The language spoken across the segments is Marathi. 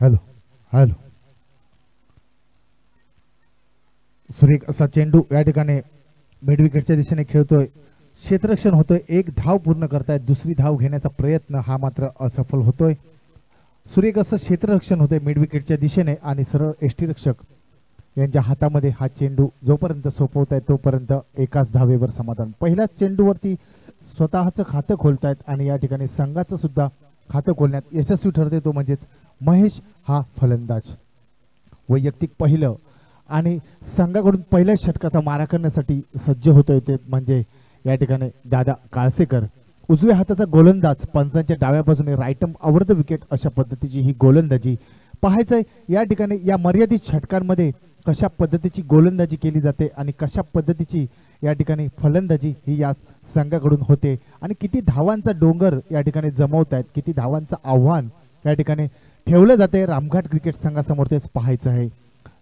हॅलो हॅलो सुरेख असा चेंडू या ठिकाणी मिड विकेटच्या दिशेने खेळतोय, क्षेत्ररक्षण होतोय, एक धाव पूर्ण करतायत, दुसरी धाव घेण्याचा प्रयत्न हा मात्र असफल होतोय। सुरेख असं क्षेत्ररक्षण होतंय मिड विकेटच्या दिशेने आणि सरळ यष्टीरक्षक यांच्या हातामध्ये हा चेंडू जोपर्यंत सोपवतायत तोपर्यंत एकाच धावेवर समाधान। पहिल्याच चेंडूवरती स्वतःचं खातं खोलतायत आणि या ठिकाणी संघाचं सुद्धा खातं खोलण्यात यशस्वी ठरते, तो म्हणजेच महेश हा फलंदाज। वैयक्तिक पहिलं आणि संघाकडून पहिल्या षटकाचा मारा करण्यासाठी सज्ज होतोय ते म्हणजे या ठिकाणी दादा काळसेकर। उजव्या हाताचा गोलंदाज, पंचांच्या डाव्या बाजूने राईटम अवर द विकेट अशा पद्धतीची ही गोलंदाजी पाहायचंय या ठिकाणी। या मर्यादित षटकांमध्ये कशा पद्धतीची गोलंदाजी केली जाते आणि कशा पद्धतीची या ठिकाणी फलंदाजी ही या संघाकडून होते आणि किती धावांचा डोंगर या ठिकाणी जमवतायत, किती धावांचं आव्हान या ठिकाणी ठेवलं जाते रामघाट क्रिकेट संघासमोर, तेच पाहायचं आहे।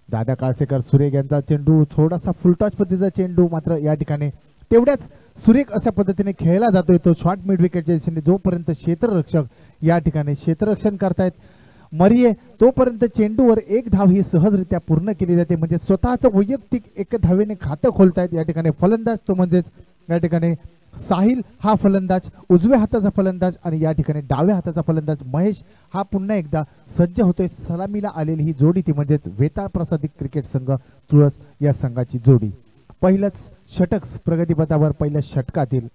दादा काळसेकर सुरेख यांचा चेंडू थोडासा फुलटॉच पद्धतीचा चेंडू मात्र या ठिकाणी तेवढ्याच सुरेख अशा पद्धतीने खेळला जातोय तो शॉर्ट मिड विकेटच्या दिशेने, जोपर्यंत क्षेत्ररक्षक या ठिकाणी क्षेत्ररक्षण करतायत मरिये तोपर्यंत चेंडूवर एक धाव ही सहजरित्या पूर्ण केली जाते, म्हणजे स्वतःचं वैयक्तिक एक धावेने खातं खोलतायत या ठिकाणी फलंदाज, तो म्हणजेच या ठिकाणी साहिल हा फलंदाज, उजव्या हाताचा फलंदाज आणि या ठिकाणी डाव्या हाताचा फलंदाज महेश हा पुन्हा एकदा सज्ज होतोय। सलामीला आलेली ही जोडी ती म्हणजेच वेताळ प्रसादिक क्रिकेट संघ तुळस या संघाची जोडी। पहिलंच षटक प्रगतीपथावर पहिल्या षटकातील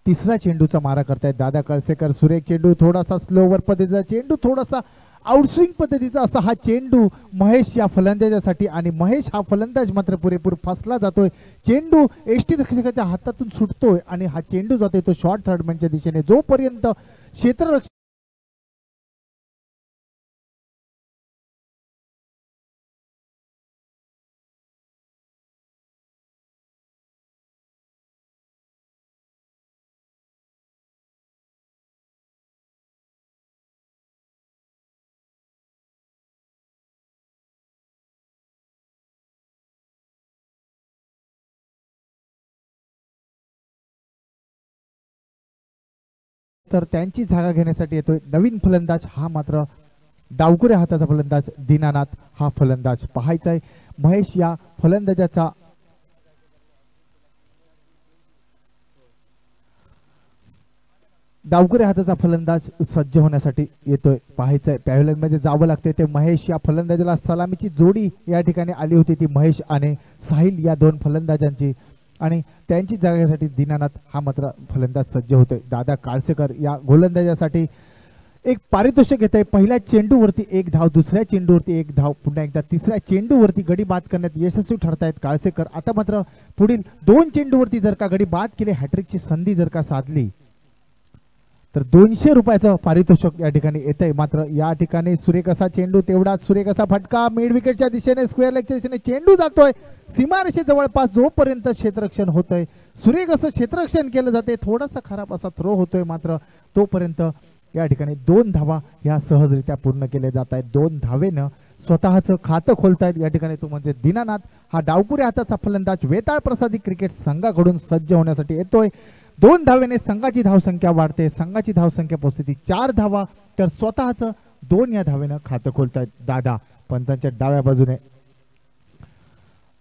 तिसरा चेंडूचा मारा करतायत दादा काळसेकर। सुरेख चेंडू थोडासा स्लोवर पद्धतीचा चेंडू, थोडासा आउटस्विंग पद्धतीचा असा हा चेंडू महेश या फलंदाजासाठी आणि महेश हा फलंदाज मात्र पुरेपूर फसला जातोय। चेंडू यष्टीरक्षकाच्या हातातून सुटतोय आणि हा चेंडू जातोय तो शॉर्ट थर्डमॅनच्या दिशेने, जोपर्यंत क्षेत्ररक्षक तर त्यांची जागा घेण्यासाठी येतोय नवीन फलंदाज, हा मात्र डावकुऱ्या हाताचा फलंदाज दीनानाथ हा फलंदाज पाहायचाय। महेश या फलंदाजाचा डावकुऱ्या हाताचा फलंदाज सज्ज होण्यासाठी येतोय पाहायचंय। पॅव्हलियन मध्ये जावं लागते ते महेश या फलंदाजाला सलामीची जोडी या ठिकाणी आली होती, ती महेश आणि साहिल या दोन फलंदाजांची आणि त्यांची जागेसाठी दीनानाथ हा मात्र फलंदाज सज्ज होतोय। दादा काळसेकर या गोलंदाजासाठी एक पारितोषिक घेत आहे, पहिल्या चेंडूवरती एक धाव, दुसऱ्या चेंडूवरती एक धाव, पुन्हा एकदा तिसऱ्या चेंडूवरती गडी बाद करण्यात यशस्वी ठरतायत काळसेकर। आता मात्र पुढील दोन चेंडूवरती जर का गडी बाद केले, हॅट्रिकची संधी जर का साधली तर 200 रुपयाचं पारितोषिक या ठिकाणी येतंय। मात्र या ठिकाणी सुरेख असा चेंडू, तेवढाच सुरेख असा फटका मिड विकेटच्या दिशेने, स्क्वेअर लेगच्या दिशेने चेंडू जातोय सीमारेषे जवळपास, जोपर्यंत क्षेत्ररक्षण होतंय सुरेख असं क्षेत्ररक्षण केलं जाते, थोडासा खराब असा थ्रो होतोय मात्र तोपर्यंत या ठिकाणी 2 धावा ह्या सहजरित्या पूर्ण केल्या जात आहेत। 2 धावेनं स्वतःचं खातं खोलतायत या ठिकाणी, तो म्हणजे दीनानाथ हा डावकुऱ्या हाताचा फलंदाज वेताळ प्रसादिक क्रिकेट संघाकडून सज्ज होण्यासाठी येतोय। 2 धावेने संघाची धावसंख्या वाढते, संघाची धावसंख्या पोहोचते 4 धावा, तर स्वतःचं 2 या धावेनं खातं खोलतायत दादा। पंचांच्या डाव्या बाजूने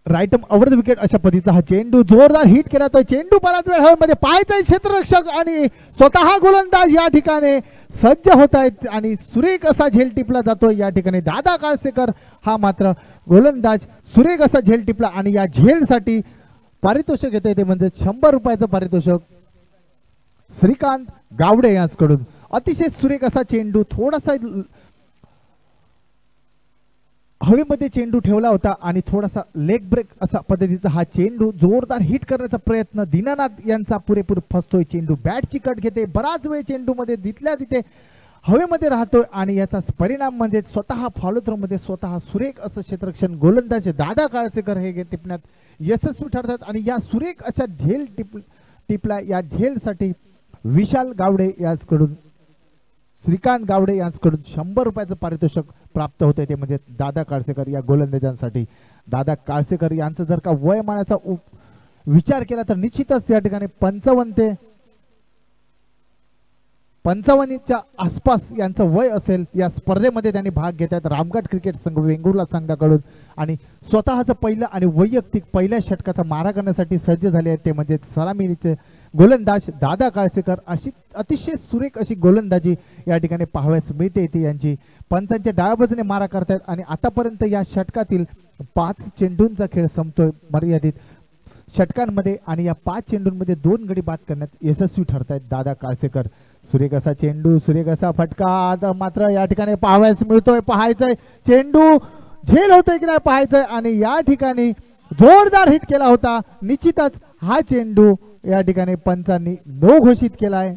राईटम ओव्हर द विकेट अशा पद्धतीचा हा चेंडू जोरदार हिट केला, तो चेंडू बराच वेळ हवेमध्ये पाहताय क्षेत्ररक्षक आणि स्वतः गोलंदाज या ठिकाणी सज्ज होत आहेत आणि सुरेख असा झेल टिपला जातोय या ठिकाणी। दादा काळसेकर हा मात्र गोलंदाज सुरेख असा झेल टिपला आणि या झेलसाठी पारितोषिक येते ते म्हणजे 100 रुपयाचं पारितोषिक श्रीकांत गावडे यांच्याकडून। अतिशय सुरेख असा चेंडू, थोडासा हवेमध्ये चेंडू ठेवला होता आणि थोडासा लेग ब्रेक असा पद्धतीचा हा चेंडू जोरदार हिट करण्याचा प्रयत्न दीनानाथ यांचा पुरेपूर फसतोय। चेंडू बॅटची कट घेते, बराच वेळ चेंडू मध्ये तिथल्या तिथे हवेमध्ये राहतोय आणि याचा परिणाम म्हणजे स्वतः फॉलो थ्रो मध्ये स्वतः सुरेख असं क्षेत्ररक्षण गोलंदाज दादा काळसेकर हे टिपण्यात यशस्वी ठरतात आणि या सुरेख अशा झेल टिपला या झेलसाठी विशाल गावडे यांच्याकडून श्रीकांत गावडे यांच्याकडून 100 रुपयाचं पारितोषिक प्राप्त होते, ते म्हणजे दादा काळसेकर या गोलंदाजांसाठी। दादा काळसेकर यांचं जर का वयमानाचा विचार केला तर निश्चितच या ठिकाणी 55 ते 55च्या आसपास यांचं वय असेल. या स्पर्धेमध्ये त्यांनी भाग घेतात रामगड क्रिकेट संघ वेंगुर्ला संघाकडून आणि स्वतःचं पहिलं आणि वैयक्तिक पहिल्या षटकाचा मारा करण्यासाठी सज्ज झाले आहेत ते म्हणजे सलामीचे गोलंदाज दादा काळसेकर. अशी अतिशय सुरेख अशी गोलंदाजी या ठिकाणी पाहावयास मिळते ती यांची. पंचांच्या डाव्या बाजूने मारा करतात आणि आतापर्यंत या षटकातील 5 चेंडूंचा खेळ संपतोय मर्यादित षटकांमध्ये आणि या 5 चेंडूंमध्ये 2 गडी बाद करण्यात यशस्वी ठरत आहेत दादा काळसेकर. सुरेख असा चेंडू, सुरेख असा फटका आता मात्र या ठिकाणी पाहावयास मिळतोय. पाहायचंय चेंडू झेल होतोय की नाही पाहायचंय आणि या ठिकाणी जोरदार हिट केला होता. निश्चितच हा चेंडू या ठिकाणी पंचांनी नो घोषित केलाय.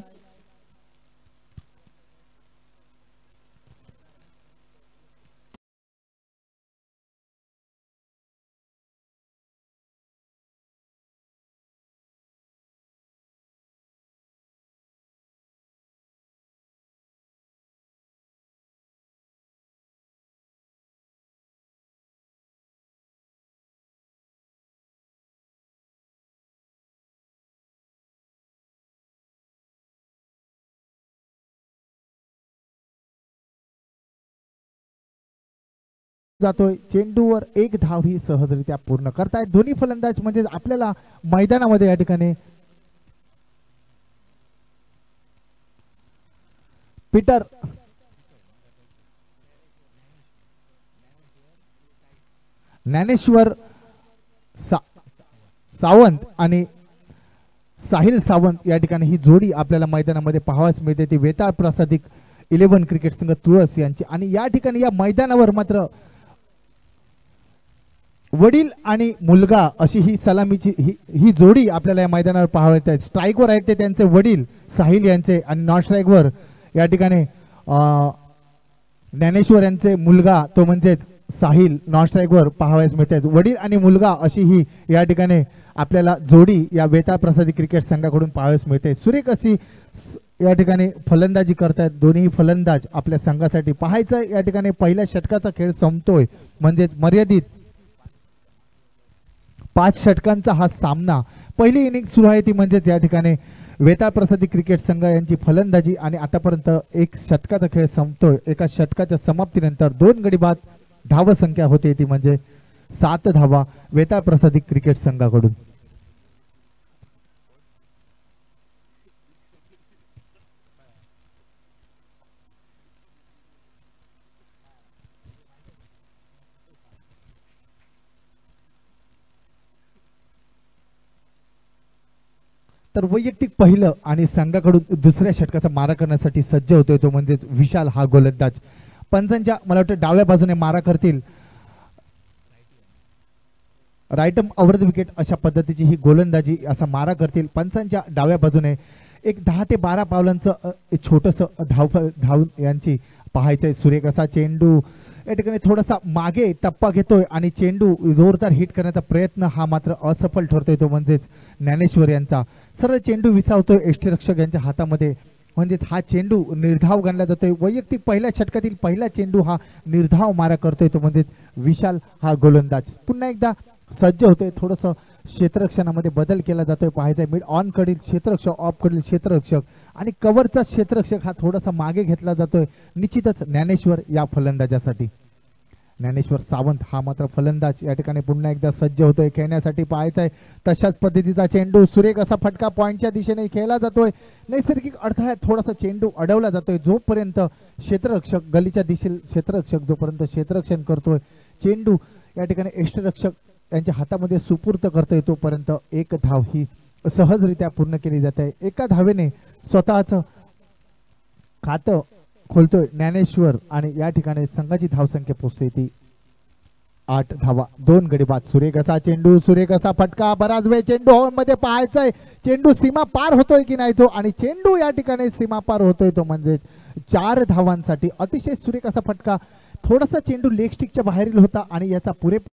जातोय चेंडूवर 1 धाव ही सहजरित्या पूर्ण करतायत दोन्ही फलंदाज. म्हणजे आपल्याला मैदानामध्ये या ठिकाणी पीटर ज्ञानेश्वर सावंत आणि साहिल सावंत या ठिकाणी ही जोडी आपल्याला मैदानामध्ये पाहावयास मिळते ती वेताळ प्रसादिक 11 क्रिकेट संघ तुळस यांची. आणि या ठिकाणी या मैदानावर मात्र वडील आणि मुलगा अशी ही सलामीची ही जोडी आपल्याला या मैदानावर पाहावयात आहे. स्ट्राईकवर आहेत ते त्यांचे वडील साहिल यांचे आणि नॉन स्ट्राईकवर या ठिकाणी ज्ञानेश्वर यांचे मुलगा तो म्हणजेच साहिल नॉन स्ट्राईकवर पाहावयास मिळतात. वडील आणि मुलगा अशी ही या ठिकाणी आपल्याला जोडी या वेताळ प्रसादी क्रिकेट संघाकडून पाहावयास मिळते. सुरेख अशी या ठिकाणी फलंदाजी करतात दोन्ही फलंदाज आपल्या संघासाठी. पाहायचं या ठिकाणी पहिल्या षटकाचा खेळ संपतोय म्हणजे मर्यादित 5 षटकांचा हा सामना. पहिली इनिंग सुरू आहे ती म्हणजेच या ठिकाणी वेताळ प्रसादी क्रिकेट संघ यांची फलंदाजी आणि आतापर्यंत 1 षटकाचा खेळ संपतोय. एका षटकाच्या समाप्तीनंतर 2 गडी बाद धाव संख्या होते ती म्हणजे 7 धावा वेताळ प्रसादी क्रिकेट संघाकडून. तर वैयक्तिक पहिलं आणि संघाकडून दुसऱ्या षटकाचा मारा करण्यासाठी सज्ज होतोय तो म्हणजे विशाल हा गोलंदाज. पंचांच्या मला वाटतं डाव्या बाजूने मारा करतील. राईटम ओव्हर द विकेट अशा पद्धतीची ही गोलंदाजी असा मारा करतील. पंचांच्या डाव्या बाजूने एक 10 ते 12 पावलांचं छोटस धाव यांची पाहायचंय. सुरेख असा चेंडू या ठिकाणी थोडासा मागे टप्पा घेतोय आणि चेंडू जोरदार हिट करण्याचा प्रयत्न हा मात्र असफल ठरतोय तो म्हणजेच ज्ञानेश्वर यांचा. सरळ चेंडू विसावतोय यष्टीरक्षक यांच्या हातामध्ये म्हणजेच हा चेंडू निर्धाव गणला जातोय. वैयक्तिक पहिल्या षटकातील पहिला चेंडू हा निर्धाव मारा करतोय तो म्हणजेच विशाल हा गोलंदाज. पुन्हा एकदा सज्ज होतोय. थोडंसं क्षेत्ररक्षणामध्ये बदल केला जातोय पाहायचंय. मिड ऑन कडील क्षेत्ररक्षक ऑफ कडील क्षेत्ररक्षक आणि कव्हरचा क्षेत्ररक्षक हा थोडासा मागे घेतला जातोय निश्चितच ज्ञानेश्वर या फलंदाजासाठी. ज्ञानेश्वर सावंत हा मात्र फलंदाज या ठिकाणी पुन्हा एकदा सज्ज होतोय खेळण्यासाठी पाहायचंय. तशाच पद्धतीचा चेंडू सुरेख असा फटका पॉइंटच्या दिशेने खेळला जातोय. नैसर्गिक अडथळ्यात थोडासा चेंडू अडवला जातोय जोपर्यंत क्षेत्ररक्षक गलीच्या दिशेला क्षेत्ररक्षक जोपर्यंत क्षेत्ररक्षण करतोय चेंडू या ठिकाणी यष्टीरक्षक यांच्या हातामध्ये सुपूर्त करतोय तोपर्यंत 1 धाव ही सहजरित्या पूर्ण केली जाते. एका धावेने स्वतःचं खातं खोलतोय ज्ञानेश्वर आणि या ठिकाणी संघाची धावसंख्या पोहोचते ती 8 धावा 2 गडी बाद. सुरेख असा चेंडू सुरेख असा फटका बराच वेळ चेंडू मध्ये पाहायचाय. चेंडू सीमा पार होतोय की नाही तो आणि चेंडू या ठिकाणी सीमा पार होतोय तो म्हणजे 4 धावांसाठी अतिशय सुरेख असा फटका. थोडासा चेंडू लेग स्टिकच्या बाहेरील होता आणि याचा पुरेपूर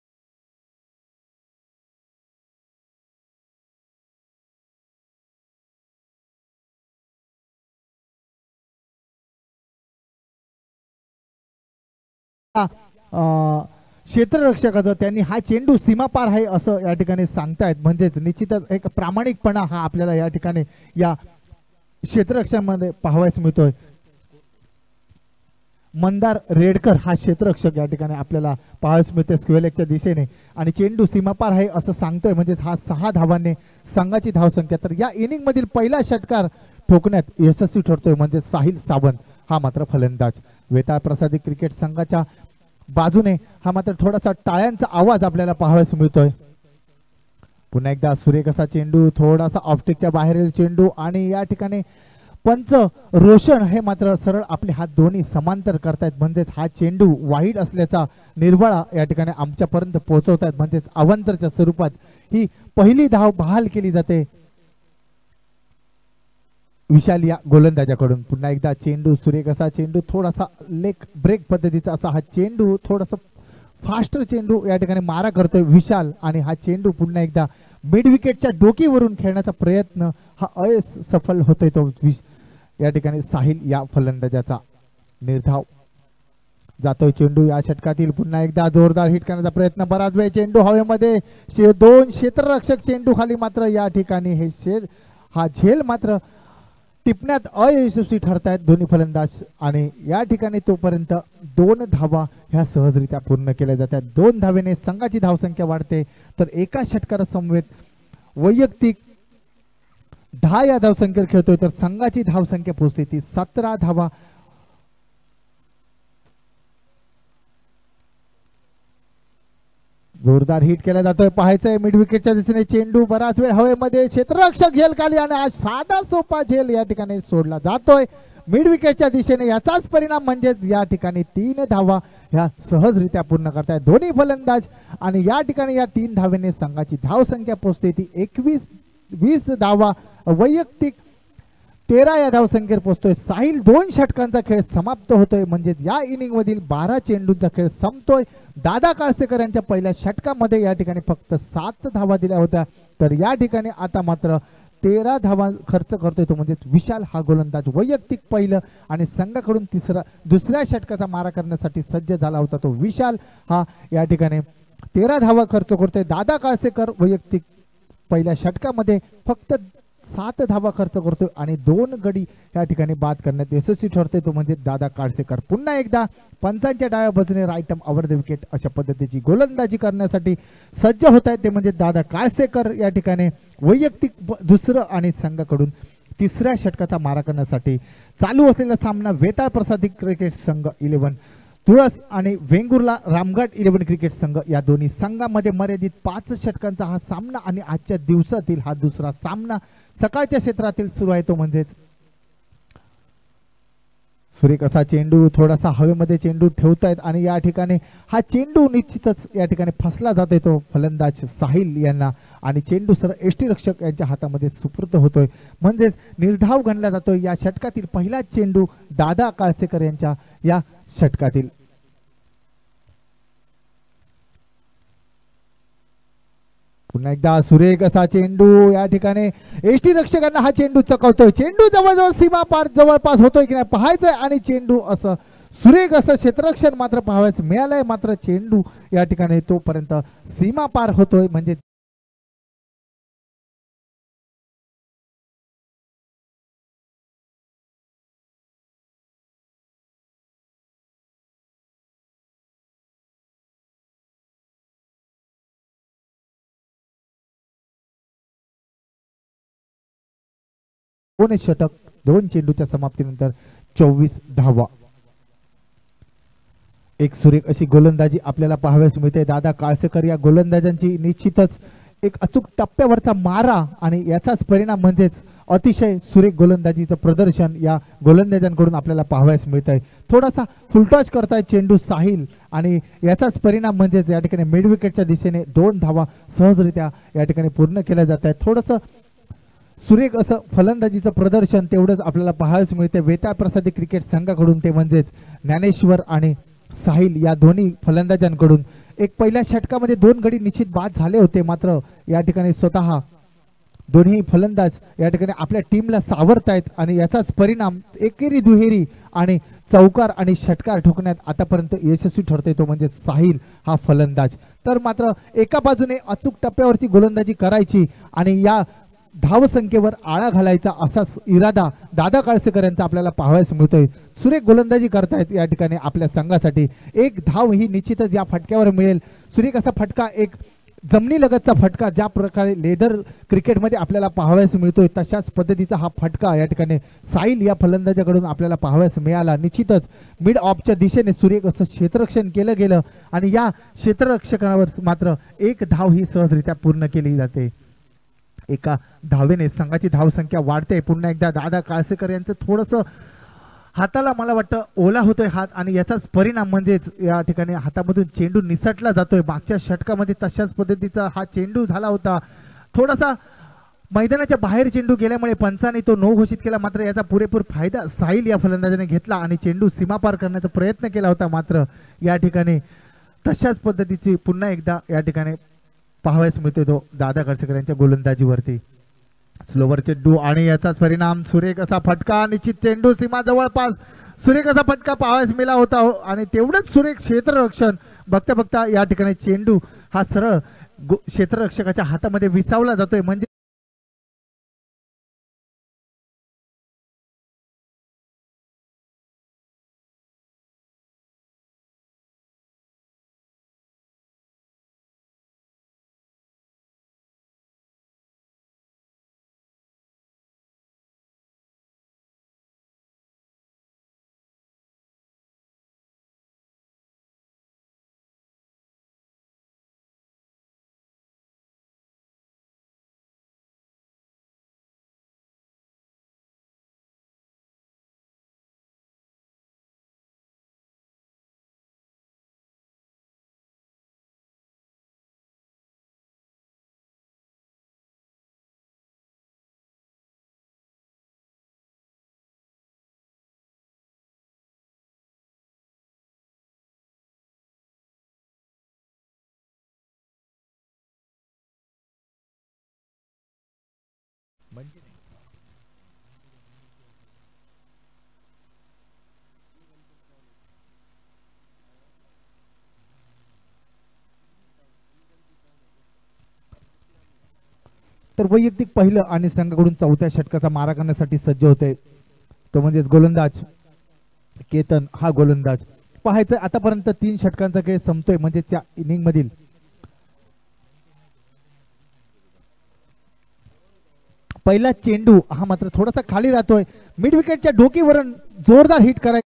क्षेत्ररक्षकाचं त्यांनी हा चेंडू सीमापार आहे असं या ठिकाणी सांगतायत. म्हणजेच निश्चितच एक प्रामाणिकपणा हा आपल्याला या ठिकाणी या क्षेत्ररक्षणामध्ये पाहावयास मिळतोय मंदार रेडकर हा क्षेत्ररक्षक या ठिकाणी आपल्याला पाहावयास मिळतोय स्क्वेअरलेगच्या दिशेने आणि चेंडू सीमापार आहे असं सांगतोय म्हणजे हा 6 धावांनी संघाची धावसंख्या. तर या इनिंग मधील पहिला षटकार ठोकण्यात यशस्वी ठरतोय म्हणजे साहिल सावंत हा मात्र फलंदाज. वेताळ प्रसादी क्रिकेट संघाच्या बाजूने हा मात्र थोडासा टाळ्यांचा आवाज आपल्याला पाहावयास मिळतोय. पुन्हा एकदा सुरेख असा चेंडू थोडासा ऑफस्टिकच्या बाहेरील चेंडू आणि या ठिकाणी पंच रोशन हे मात्र सरळ आपले हात दोन्ही समांतर करतायत म्हणजेच हा चेंडू वाईड असल्याचा निर्वाळा या ठिकाणी आमच्यापर्यंत पोहोचवतायत म्हणजेच अवांतरच्या स्वरूपात ही पहिली धाव बहाल केली जाते विशाल या गोलंदाजाकडून. पुन्हा एकदा चेंडू सुरेख असा चेंडू थोडासा लेग ब्रेक पद्धतीचा असा हा चेंडू थोडासा फास्टर चेंडू या ठिकाणी मारा करतोय विशाल आणि हा चेंडू पुन्हा एकदा मिड विकेटच्या डोकीवरून खेळण्याचा प्रयत्न हा असफल होतोय तो या ठिकाणी साहिल या फलंदाजाचा. निर्धाव जातोय चेंडू या षटकातील पुन्हा एकदा जोरदार हिट करण्याचा प्रयत्न बराच वेळ चेंडू हवेमध्ये दोन क्षेत्ररक्षक चेंडू खाली मात्र या ठिकाणी हा झेल मात्र टिपण्यात अयशस्वी ठरतायत दोन्ही फलंदाज आणि या ठिकाणी तोपर्यंत 2 धावा ह्या सहजरित्या पूर्ण केल्या जातात. 2 धावेने संघाची धावसंख्या वाढते तर एका षटकारासमवेत वैयक्तिक 10 या धावसंख्येवर खेळतोय तर संघाची धावसंख्या पोहोचते ती 17 धावा. जोरदार हिट केला जातोय पाहायचंय मिड विकेटच्या दिशेने चेंडू बराच वेळ हवेमध्ये क्षेत्ररक्षक झेल खाली आणि आज साधा सोपा झेल या ठिकाणी सोडला जातोय मिड विकेटच्या दिशेने. याचाच परिणाम म्हणजेच या ठिकाणी 3 धावा ह्या सहजरित्या पूर्ण करतायत दोन्ही फलंदाज आणि या ठिकाणी या 3 धावेने संघाची धावसंख्या पोहोचते ती 20 धावा वैयक्तिक 13 या धावसंख्येवर पोहोचतोय. साहिल 2 षटकांचा खेळ समाप्त होतोय म्हणजेच या इनिंग मधील 12 चेंडूंचा खेळ संपतोय. दादा काळसेकर यांच्या पहिल्या षटकामध्ये या ठिकाणी फक्त 7 धावा दिल्या होत्या तर या ठिकाणी आता मात्र 13 धावा खर्च करतोय तो म्हणजे विशाल हा गोलंदाज वैयक्तिक पहिलं आणि संघाकडून दुसऱ्या षटकाचा मारा करण्यासाठी सज्ज झाला होता तो विशाल हा या ठिकाणी 13 धावा खर्च करतोय. दादा काळसेकर वैयक्तिक पहिल्या षटकामध्ये फक्त 7 धावा खर्च करतोय आणि 2 गडी या ठिकाणी बाद करण्यात यशस्वी ठरतोय तो म्हणजे दादा काळसेकर. पुन्हा एकदा पंचांच्या डाव्या बाजूने right arm over the wicket अशा पद्धतीची गोलंदाजी करण्यासाठी सज्ज होत आहेत ते म्हणजे दादा काळसेकर या ठिकाणी वैयक्तिक दुसरं आणि संघाकडून तिसऱ्या षटकाचा मारा करण्यासाठी. चालू असलेला सामना वेताळ प्रसादी क्रिकेट संघ 11 तुळस आणि वेंगुर्ला रामगड 11 क्रिकेट संघ या दोन्ही संघांमध्ये मर्यादित 5 षटकांचा हा सामना आणि आजच्या दिवसातील हा दुसरा सामना सकाळच्या क्षेत्रातील सुरू आहे तो म्हणजेच सुरेख असा चेंडू थोडासा हवेमध्ये चेंडू ठेवतायत आणि या ठिकाणी हा चेंडू निश्चितच या ठिकाणी फसला जातोय तो फलंदाज साहिल यांना आणि चेंडू सर यष्टीरक्षक यांच्या हातामध्ये सुपूर्द होतोय म्हणजेच निर्धाव गणला जातोय. या षटकातील पहिला चेंडू दादा काळसेकर यांच्या या षटकातील. पुन्हा एकदा सुरेख असा चेंडू या ठिकाणी एसटी रक्षकांना हा चेंडू चकवतोय. चेंडू जवळजवळ सीमा पार जवळपास होतोय की नाही पाहायचंय आणि चेंडू असं सुरेख असं क्षेत्ररक्षण मात्र पाहावयास मिळालंय मात्र चेंडू या ठिकाणी तोपर्यंत सीमा पार होतोय म्हणजे षटक 2 चेंडूच्या समाप्तीनंतर 24 धावा. एक सुरेख अशी गोलंदाजी आपल्याला पाहावयास मिळते. दादा काळसेकर या गोलंदाजांची निश्चितच एक अचूक टप्प्यावरचा मारा आणि याचाच परिणाम म्हणजेच अतिशय सुरेख गोलंदाजीचं प्रदर्शन या गोलंदाजांकडून आपल्याला पाहावयास मिळत आहे. थोडासा फुलटॉच करताय चेंडू साहिल आणि याचाच परिणाम म्हणजेच या ठिकाणी मिड विकेटच्या दिशेने 2 धावा सहजरित्या या ठिकाणी पूर्ण केल्या जात आहेत. थोडंसं सुरेख असं फलंदाजीचं प्रदर्शन तेवढंच आपल्याला पाहायला मिळते वेताळ प्रसादी क्रिकेट संघाकडून ते म्हणजेच ज्ञानेश्वर आणि साहिल या दोन्ही फलंदाजांकडून. एक पहिल्या षटकामध्ये 2 गडी निश्चित बाद झाले होते मात्र या ठिकाणी स्वतः दोन्ही फलंदाज या ठिकाणी आपल्या टीमला सावरतायत आणि याचाच परिणाम एकेरी दुहेरी आणि चौकार आणि षटकार ठोकण्यात आतापर्यंत यशस्वी ठरतोय तो म्हणजे साहिल हा फलंदाज. तर मात्र एका बाजूने अचूक टप्प्यावरची गोलंदाजी करायची आणि या धावसंख्येवर आळा घालायचा असा इरादा दादा काळसेकर यांचा आपल्याला पाहावयास मिळतोय. सुरेख गोलंदाजी करतायत या ठिकाणी आपल्या संघासाठी. एक धाव ही निश्चितच या फटक्यावर मिळेल. सुरेख असा फटका, एक जमिनी लगतचा फटका, ज्या प्रकारे लेदर क्रिकेटमध्ये आपल्याला पाहावयास मिळतोय तशाच पद्धतीचा हा फटका या ठिकाणी साहिल या फलंदाजाकडून आपल्याला पाहावयास मिळाला. निश्चितच मिड ऑफच्या दिशेने सुरेख असं क्षेत्ररक्षण केलं गेलं आणि या क्षेत्ररक्षकावर मात्र एक धाव ही सहजरित्या पूर्ण केली जाते. एका धावेने संघाची धावसंख्या वाढते. पुन्हा एकदा दादा काळसेकर यांचं थोडंसं हाताला मला वाटतं ओला होतोय हात आणि याचाच परिणाम म्हणजेच या ठिकाणी हातामधून चेंडू निसटला जातोय. मागच्या षटकामध्ये तशाच पद्धतीचा हा चेंडू झाला होता. थोडासा मैदानाच्या बाहेर चेंडू गेल्यामुळे पंचाने तो नो घोषित केला. मात्र याचा पुरेपूर फायदा साहिल या फलंदाजाने घेतला आणि चेंडू सीमापार करण्याचा प्रयत्न केला होता. मात्र या ठिकाणी तशाच पद्धतीची पुन्हा एकदा या ठिकाणी पाहावयास मिळतोय तो दादा काळसेकर यांच्या गोलंदाजीवरती. स्लोवर चेंडू आणि याचाच परिणाम सुरेख असा फटका. निश्चित चेंडू सीमा जवळपास सुरेख असा फटका पाहावयास मिळाला होता आणि तेवढंच सुरेख क्षेत्ररक्षण. बघता बघता या ठिकाणी चेंडू हा सरळ क्षेत्ररक्षकाच्या हातामध्ये विसावला जातोय. म्हणजे तर वैयक्तिक पहिलं आणि संघाकडून चौथ्या षटकाचा मारा करण्यासाठी सज्ज होते तो म्हणजेच गोलंदाज केतन. हा गोलंदाज पाहायचं आतापर्यंत 3 षटकांचा खेळ संपतोय. म्हणजे त्या इनिंग मधील पहिला चेंडू हा मात्र थोडासा खाली राहतोय. मिड विकेटच्या डोकीवरून जोरदार हिट करायचा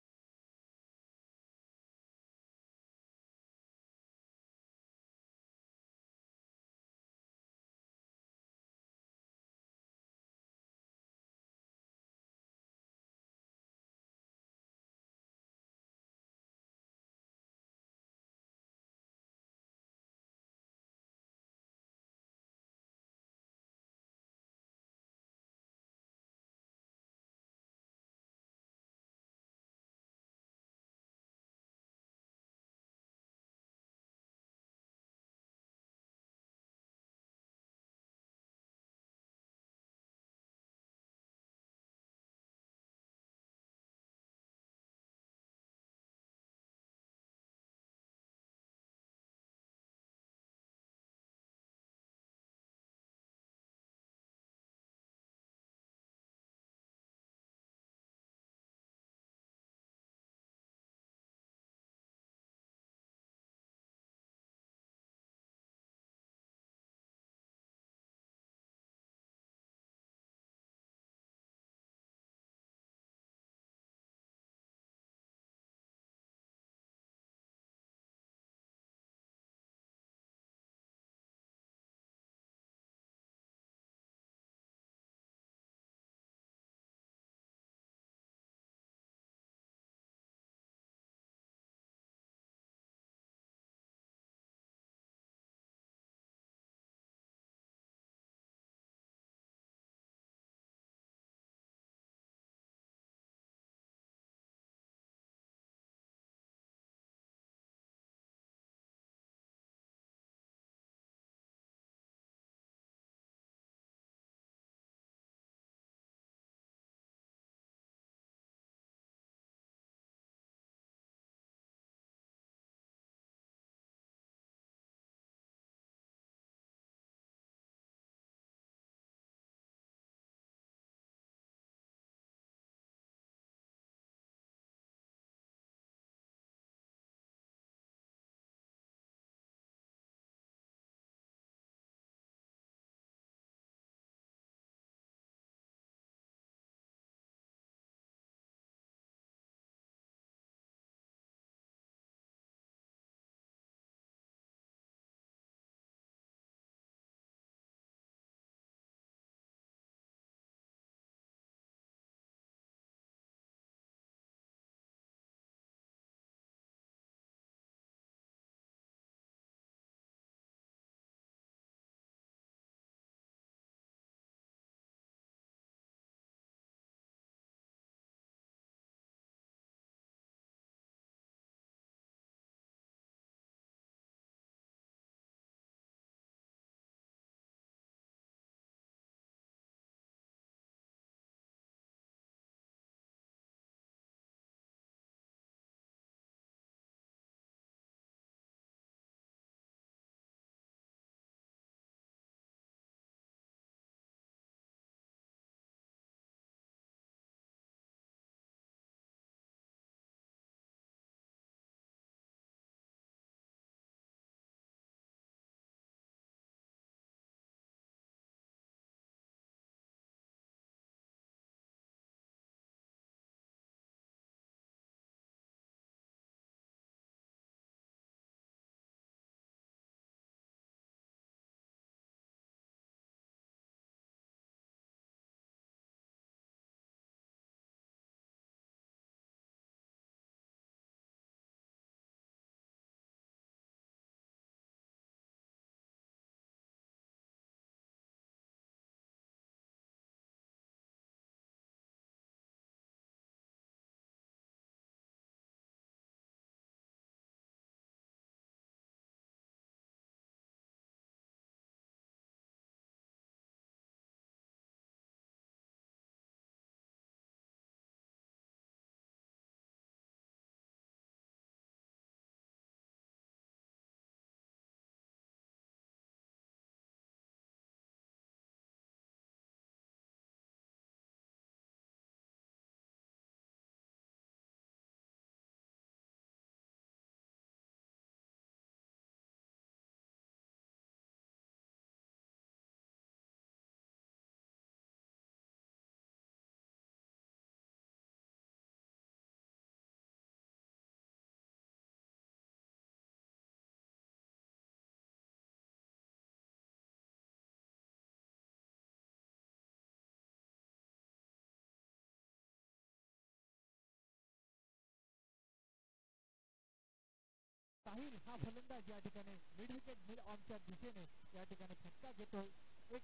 साहिल हा फलंदाज या ठिकाणी मिड विकेट मिड ऑनच्या दिशेने या ठिकाणी फटका घेतोय. एक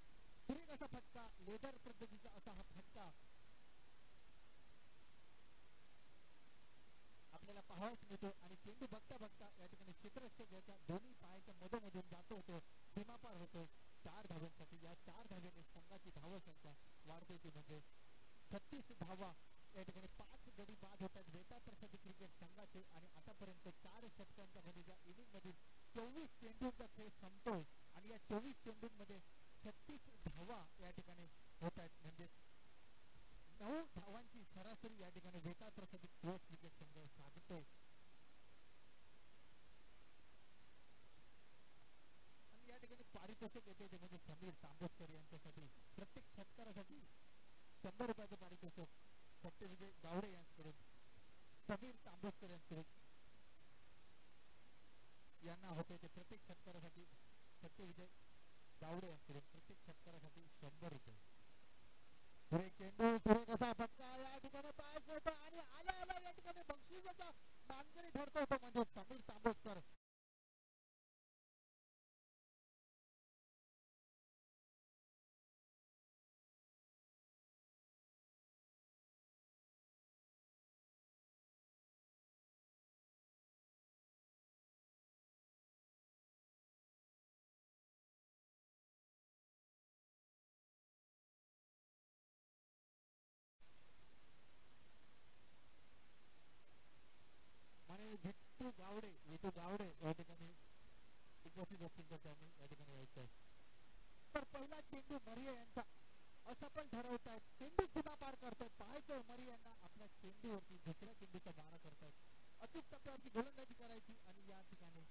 सुरेख असा फटका, लेदर पद्धतीचा असा हा फटका आपल्याला पाहावयास मिळतो. आणि चेंडू बघता बघता या ठिकाणी क्षेत्ररक्षक याच्या दोन्ही पायाच्या मधोमधून जातो होतो, सीमापार होतो 4 धावांसाठी. या 4 धावेने संघाची धावसंख्या वाढते ती म्हणजे 36 धावा या ठिकाणी 5 गडी बाद होतात वेता प्रसाद क्रिकेट संघाचे. आणि आतापर्यंत 4 षटकांच्या मध्ये इनिंग मधील 24 चेंडूंचा खेळ संपतोय आणि या 24 चेंडूंमध्ये 36 धावा या ठिकाणी होत आहेत. म्हणजे 9 धावांची सरासरी या ठिकाणी वेता प्रसाद क्रिकेट संघ साधतोय. आणि या ठिकाणी पारितोषिक येते ते म्हणजे समीर तांबोस्कर यांच्यासाठी प्रत्येक षटकारासाठी 100 रुपयाचं पारितोषिक सत्यविजय गावडे यांच्याकडून समीर तांबोस्कर यांच्याकडून यांना होते ते प्रत्येक षटकारासाठी सत्यविजय गावडे यांच्याकडून प्रत्येक षटकारासाठी 100 रुपये. सुरेख चेंडू, सुरेख असा फटका या ठिकाणी पाय करतो आणि आला आला या ठिकाणी बक्षिसाचा मानकरी ठरतो होतो म्हणजे समीर तांबोस्कर. विठू गावडे या ठिकाणी उपस्थित असतील तर त्यांनी या ठिकाणी यायचं. तर पहिला चेंडू मरिया यांचा असफल ठरवतायत, चेंडू सीमा पार करतायत. पाहायचं मरिया यांना आपल्या चेंडूवरती दुसऱ्या चेंडूचा मारा करतायत. अचूक टप्प्यावरती गोलंदाजी करायची आणि या ठिकाणी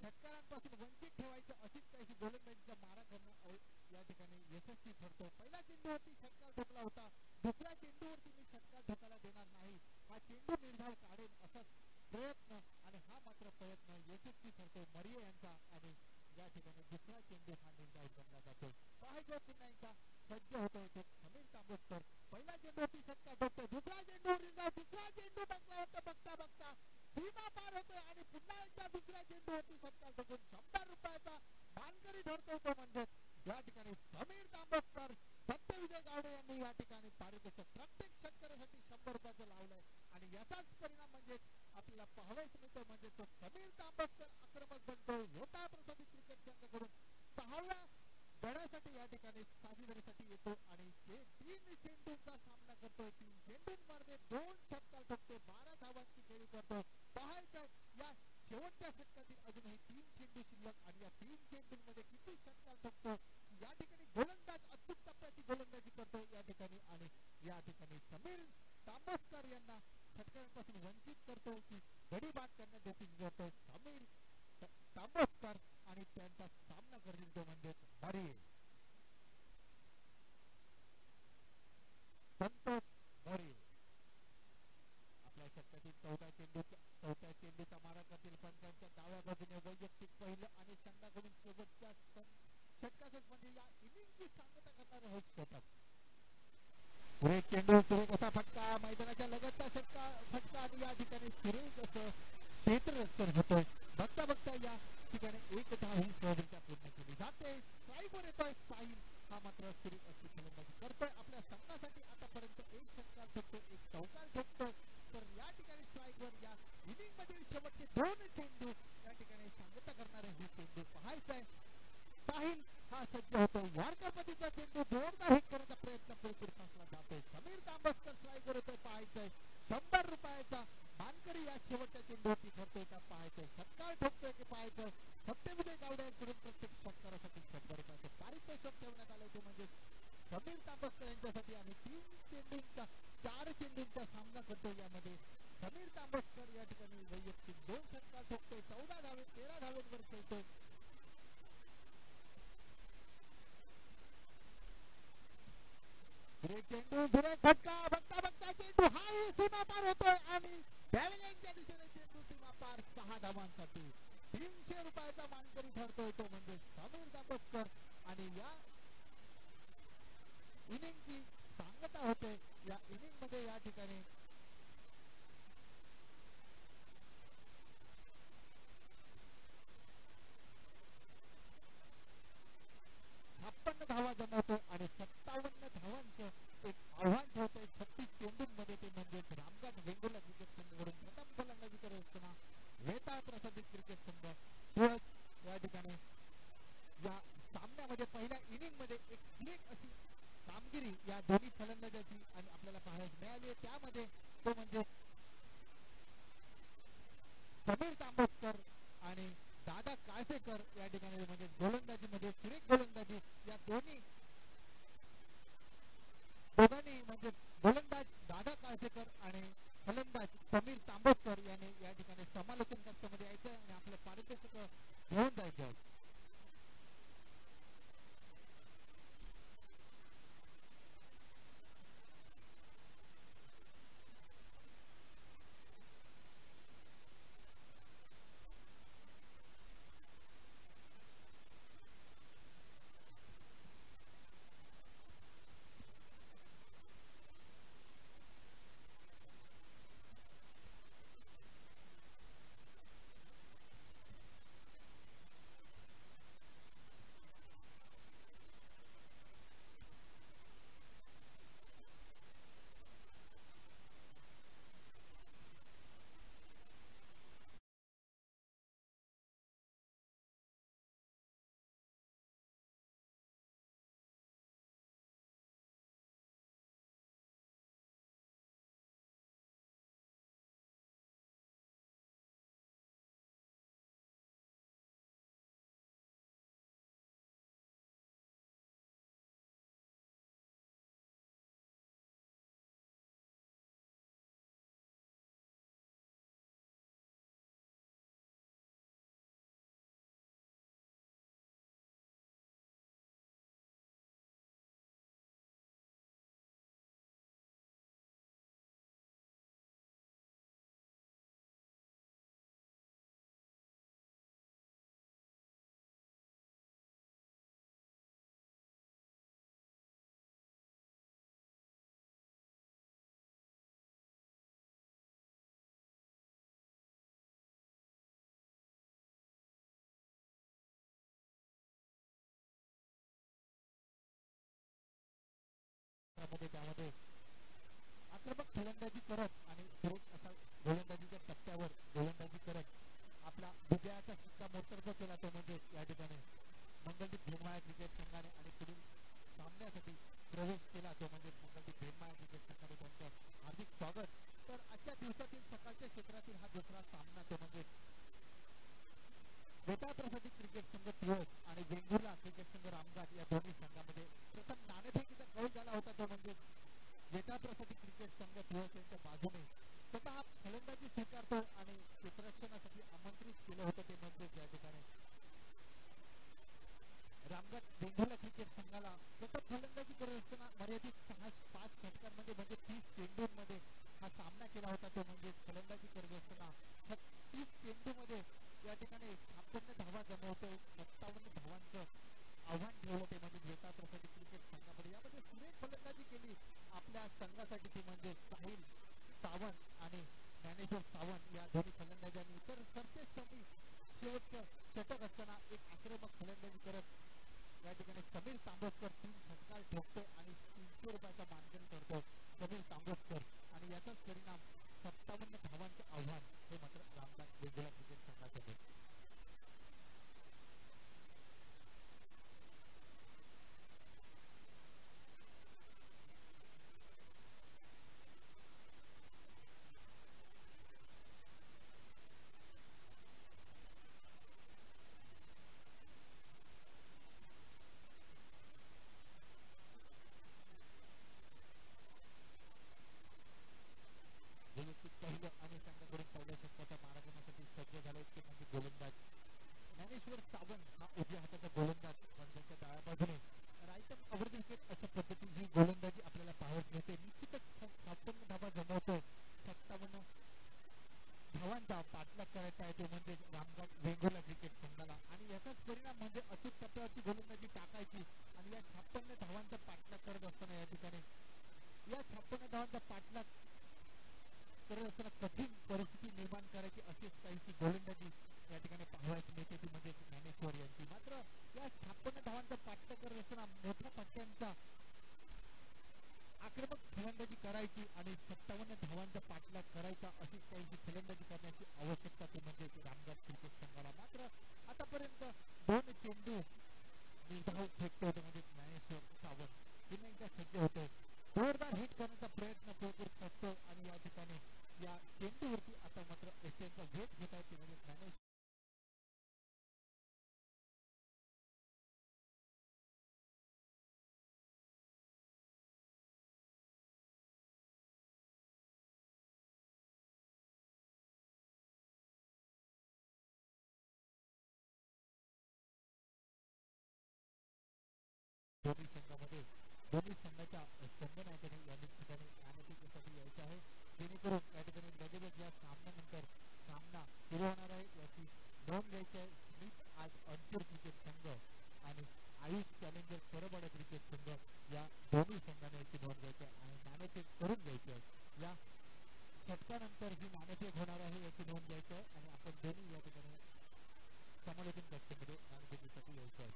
षटकारांपासून वंचित ठेवायचं अशीच काहीशी गोलंदाजीचा मारा करणं या ठिकाणी यशस्वी ठरतो. पहिल्या चेंडूवरती षटकार ठोकला होता, दुसऱ्या चेंडूवरती मी षटकार ठोकायला देणार नाही, हा चेंडू निर्धाव काढेल असाच प्रयत्न आणि हा मात्र प्रयत्न यशस्वी ठरतो मरिया यांचा. आणि या ठिकाणी दुसरा चेंडू हा निर्धाव बनला जातो. पाहायचं पुन्हा एकदा सज्ज होतोय तो समीर तांबोस्कर. पहिला चेंडूवरती षटकार ठोकतोय, दुसरा चेंडू निर्धाव, दुसरा चेंडू बघता बघता सीमा पार होतोय आणि पुन्हा एकदा दुसऱ्या चेंडूवरती षटकार ठोकून 100 रुपयाचा मानकरी ठरतो तो म्हणजे या ठिकाणी समीर तांबोस्कर. सत्यविजय गावडे यांनी या ठिकाणी पारितोषिक प्रत्येक षटकारासाठी 100 रुपयाचं लावलंय आणि याचाच परिणाम म्हणजे आपल्याला पाहावयास मिळतो म्हणजे तो समीर तांबोस्कर आक्रमक बनतोय. वेता प्रसाद क्रिकेट संघाकडून 6व्या गड्यासाठी या ठिकाणी साथीदारीसाठी येतो आणि 3 चेंडूंचा सामना करतोय. 3 चेंडूंमध्ये 2 षटकार ठोकतो, 12 धावांची खेळी करतो. पाहायचं या शेवटच्या षटकातील अजूनही 3 चेंडू शिल्लक आणि या 3 चेंडूंमध्ये किती षटकार ठोकतो. या ठिकाणी गोलंदाज अचूक टप्प्याची गोलंदाजी करतो या ठिकाणी आणि या ठिकाणी समीर तांबोस्कर यांना षटकारांपासून वंचित करतो की गडी बाद करण्यात देखील जातो समीर तांबोस्कर आणि त्यांचा सामना करतील तो म्हणजे मरिये संतोष मरिये. आपल्या षटकातील चौथ्या चेंडूचा मारा करतील पण त्यांच्या डाव्या बाजूने वैयक्तिक पहिलं आणि संघाकडून शेवटच्या षटकातच म्हणजे या इनिंगची सांगता करणारे हे षटक. सुरेख चेंडू, सुरेख असा फटका, मैदानाच्या लगतचा फटका आणि या ठिकाणी सुरेख असं क्षेत्ररक्षण होतोय. बघता बघता या ठिकाणी एक धाव ही सहजरित्या पूर्ण केली जाते. स्ट्राईकवर येतोय साहिल, हा मात्र सुरेख अशी फलंदाजी करतोय. आपल्या संघासाठी आतापर्यंत एक षटकार ठोकतो, एक चौकार ठोकतो. तर या ठिकाणी स्ट्राईकवर या इनिंग मधील शेवटचे 2 चेंडू या ठिकाणी सांगता करणारे हे चेंडू पाहायचंय. साहिल हा सज्ज होतो, वारकर पतीचा चेंडू जोरदार हिट करण्याचा प्रयत्न पुढे फसला जातोय. समीर तांबोस्कर स्ट्राईकवर येतोय, पाहायचंय 100 रुपयाचा मानकरी या शेवटच्या चेंडूवरती ठरतोय का पाहायचंय. षटकार ठोकतोय की पाहायचं. सत्यविजय गावडे यांकडून प्रत्येक षटकारासाठी 100 रुपयाचं पारितोषिक ठेवण्यात आलंय ते म्हणजे समीर तांबोस्कर यांच्यासाठी. आणि 4 चेंडूंचा सामना करतोय. यामध्ये समीर तांबोस्कर या ठिकाणी वैयक्तिक 2 षटकार ठोकतोय, 14 धावे 13 धावेंवर खेळतोय. चेंडू, सुरेख फटका, बघता बघता चेंडू हाही सीमा पार होतोय आणि बॅलेंसच्या दिशेने चेंडू सीमा पार 6 धावांसाठी 300 रुपयाचा मानकरी ठरतोय तो म्हणजे समीर तांबोस्कर. आणि या इनिंगची सांगता होते. या इनिंग मध्ये या ठिकाणी प्रकारे म्हणजे गोलंदाजीमध्ये सुरेख गोलंदाजी या दोघांनी म्हणजे गोलंदाज दादा काळसेकर आणि फलंदाज समीर तांबोस्कर यांनी या ठिकाणी समालोचन कक्षामध्ये यायचं आणि आपलं पारितोषिक घेऊन जायचं. त्यामध्ये आक्रमक फलंदाजी करत आणि असा गोलंदाजीच्या टप्प्यावर गोलंदाजी करत आपला विजयाचा शिक्कामोर्तब केला तो म्हणजे या ठिकाणी मंगलदीप भेंडमाळा क्रिकेट संघाने आणि पुढील सामन्यासाठी प्रवेश केला तो म्हणजे मंगलदीप भेंडमाळा क्रिकेट संघाने त्यांचं हार्दिक स्वागत. तर आजच्या दिवसातील सकाळच्या क्षेत्रातील हा दुसरा सामना तो म्हणजे वेताळ प्रसादी क्रिकेट संघ तुळस आणि वेंगुर्ला क्रिकेट संघ रामघाट या दोन्ही संघामध्ये प्रथम नाणेफेकीचा कौल झाला होता तो म्हणजे वेताळ प्रसादी क्रिकेट संघ तुळस यांच्या बाजूने स्वतः फलंदाजी स्वीकारतो आणि क्षेत्ररक्षणासाठी आमंत्रित केलं होतं ते म्हणजे या ठिकाणी रामघाट वेंगुर्ला क्रिकेट संघाला प्रथम फलंदाजी करत असताना मर्यादित 5 षटकांमध्ये म्हणजे 30 चेंडूंमध्ये हा सामना केला होता तो म्हणजे फलंदाजी करत असताना 36 चेंडूमध्ये या ठिकाणी 56 धावा जमवतो 57 धावांचं आव्हान ठेवलं ते म्हणजे वेताळ प्रसादी क्रिकेट संघामध्ये. यामध्ये सुरेख फलंदाजी केली आपल्या संघासाठी ती म्हणजे साहिल सावंत आणि ज्ञानेश्वर सावंत या दोन्ही फलंदाजांनी. तर सरतेज शेवटचं षटक असताना एक आक्रमक फलंदाजी करत या ठिकाणी समीर तांबोस्कर 3 षटकार ठोकतो आणि 300 रुपयाचा मानधन करतो समीर तांबोस्कर आणि याचाच परिणाम 57 धावांचं आव्हान हे मात्र रामघाट वेंगुर्ला क्रिकेट संघाचं. दोन्ही संघामध्ये दोन्ही संघाच्या संघनायकाने या ठिकाणी नाणेफेकीसाठी यायचं आहे, जेणेकरून या ठिकाणी लगेचच या सामन्यानंतर सामना सुरू होणार आहे याची नोंद घ्यायची आहे. स्मिथ आज अंकुर क्रिकेट संघ आणि आयुष चॅलेंजर करबडा क्रिकेट संघ या दोन्ही संघाने याची नोंद घ्यायची आहे आणि नाणेफेक करून घ्यायची आहे. या षटकानंतर ही नाणेफेक होणार आहे याची नोंद घ्यायची आहे आणि आपण दोन्ही या ठिकाणी समालोचन कक्षामध्ये नाणेफेकीसाठी यायचं आहे.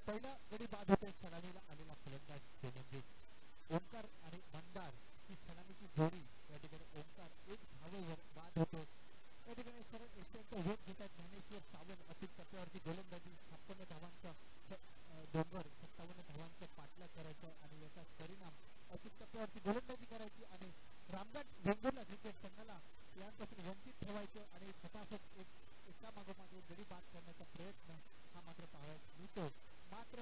पहिला गडी बाद होते सलामीला आलेला फलंदाज तो म्हणजे ओंकार आणि मंदार ही सलामीची जोडी. या ठिकाणी ओंकार एक धावेवर बाद होतो. या ठिकाणी सरळ एशियनचा वेग घेतात ज्ञानेश्वर सावंत. अचूक टप्प्यावरती गोलंदाजी 56 धावांचा डोंगर 57 धावांचा पाठलाग करायचा आणि याचा परिणाम अचूक टप्प्यावरती गोलंदाजी करायची आणि रामगड वेंगुर्ला क्रिकेट संघाला यांपासून वंचित ठेवायचं आणि फटाफट एका मागोमाग गडी बाद करण्याचा प्रयत्न हा मात्र पाहायला मिळतो. मात्र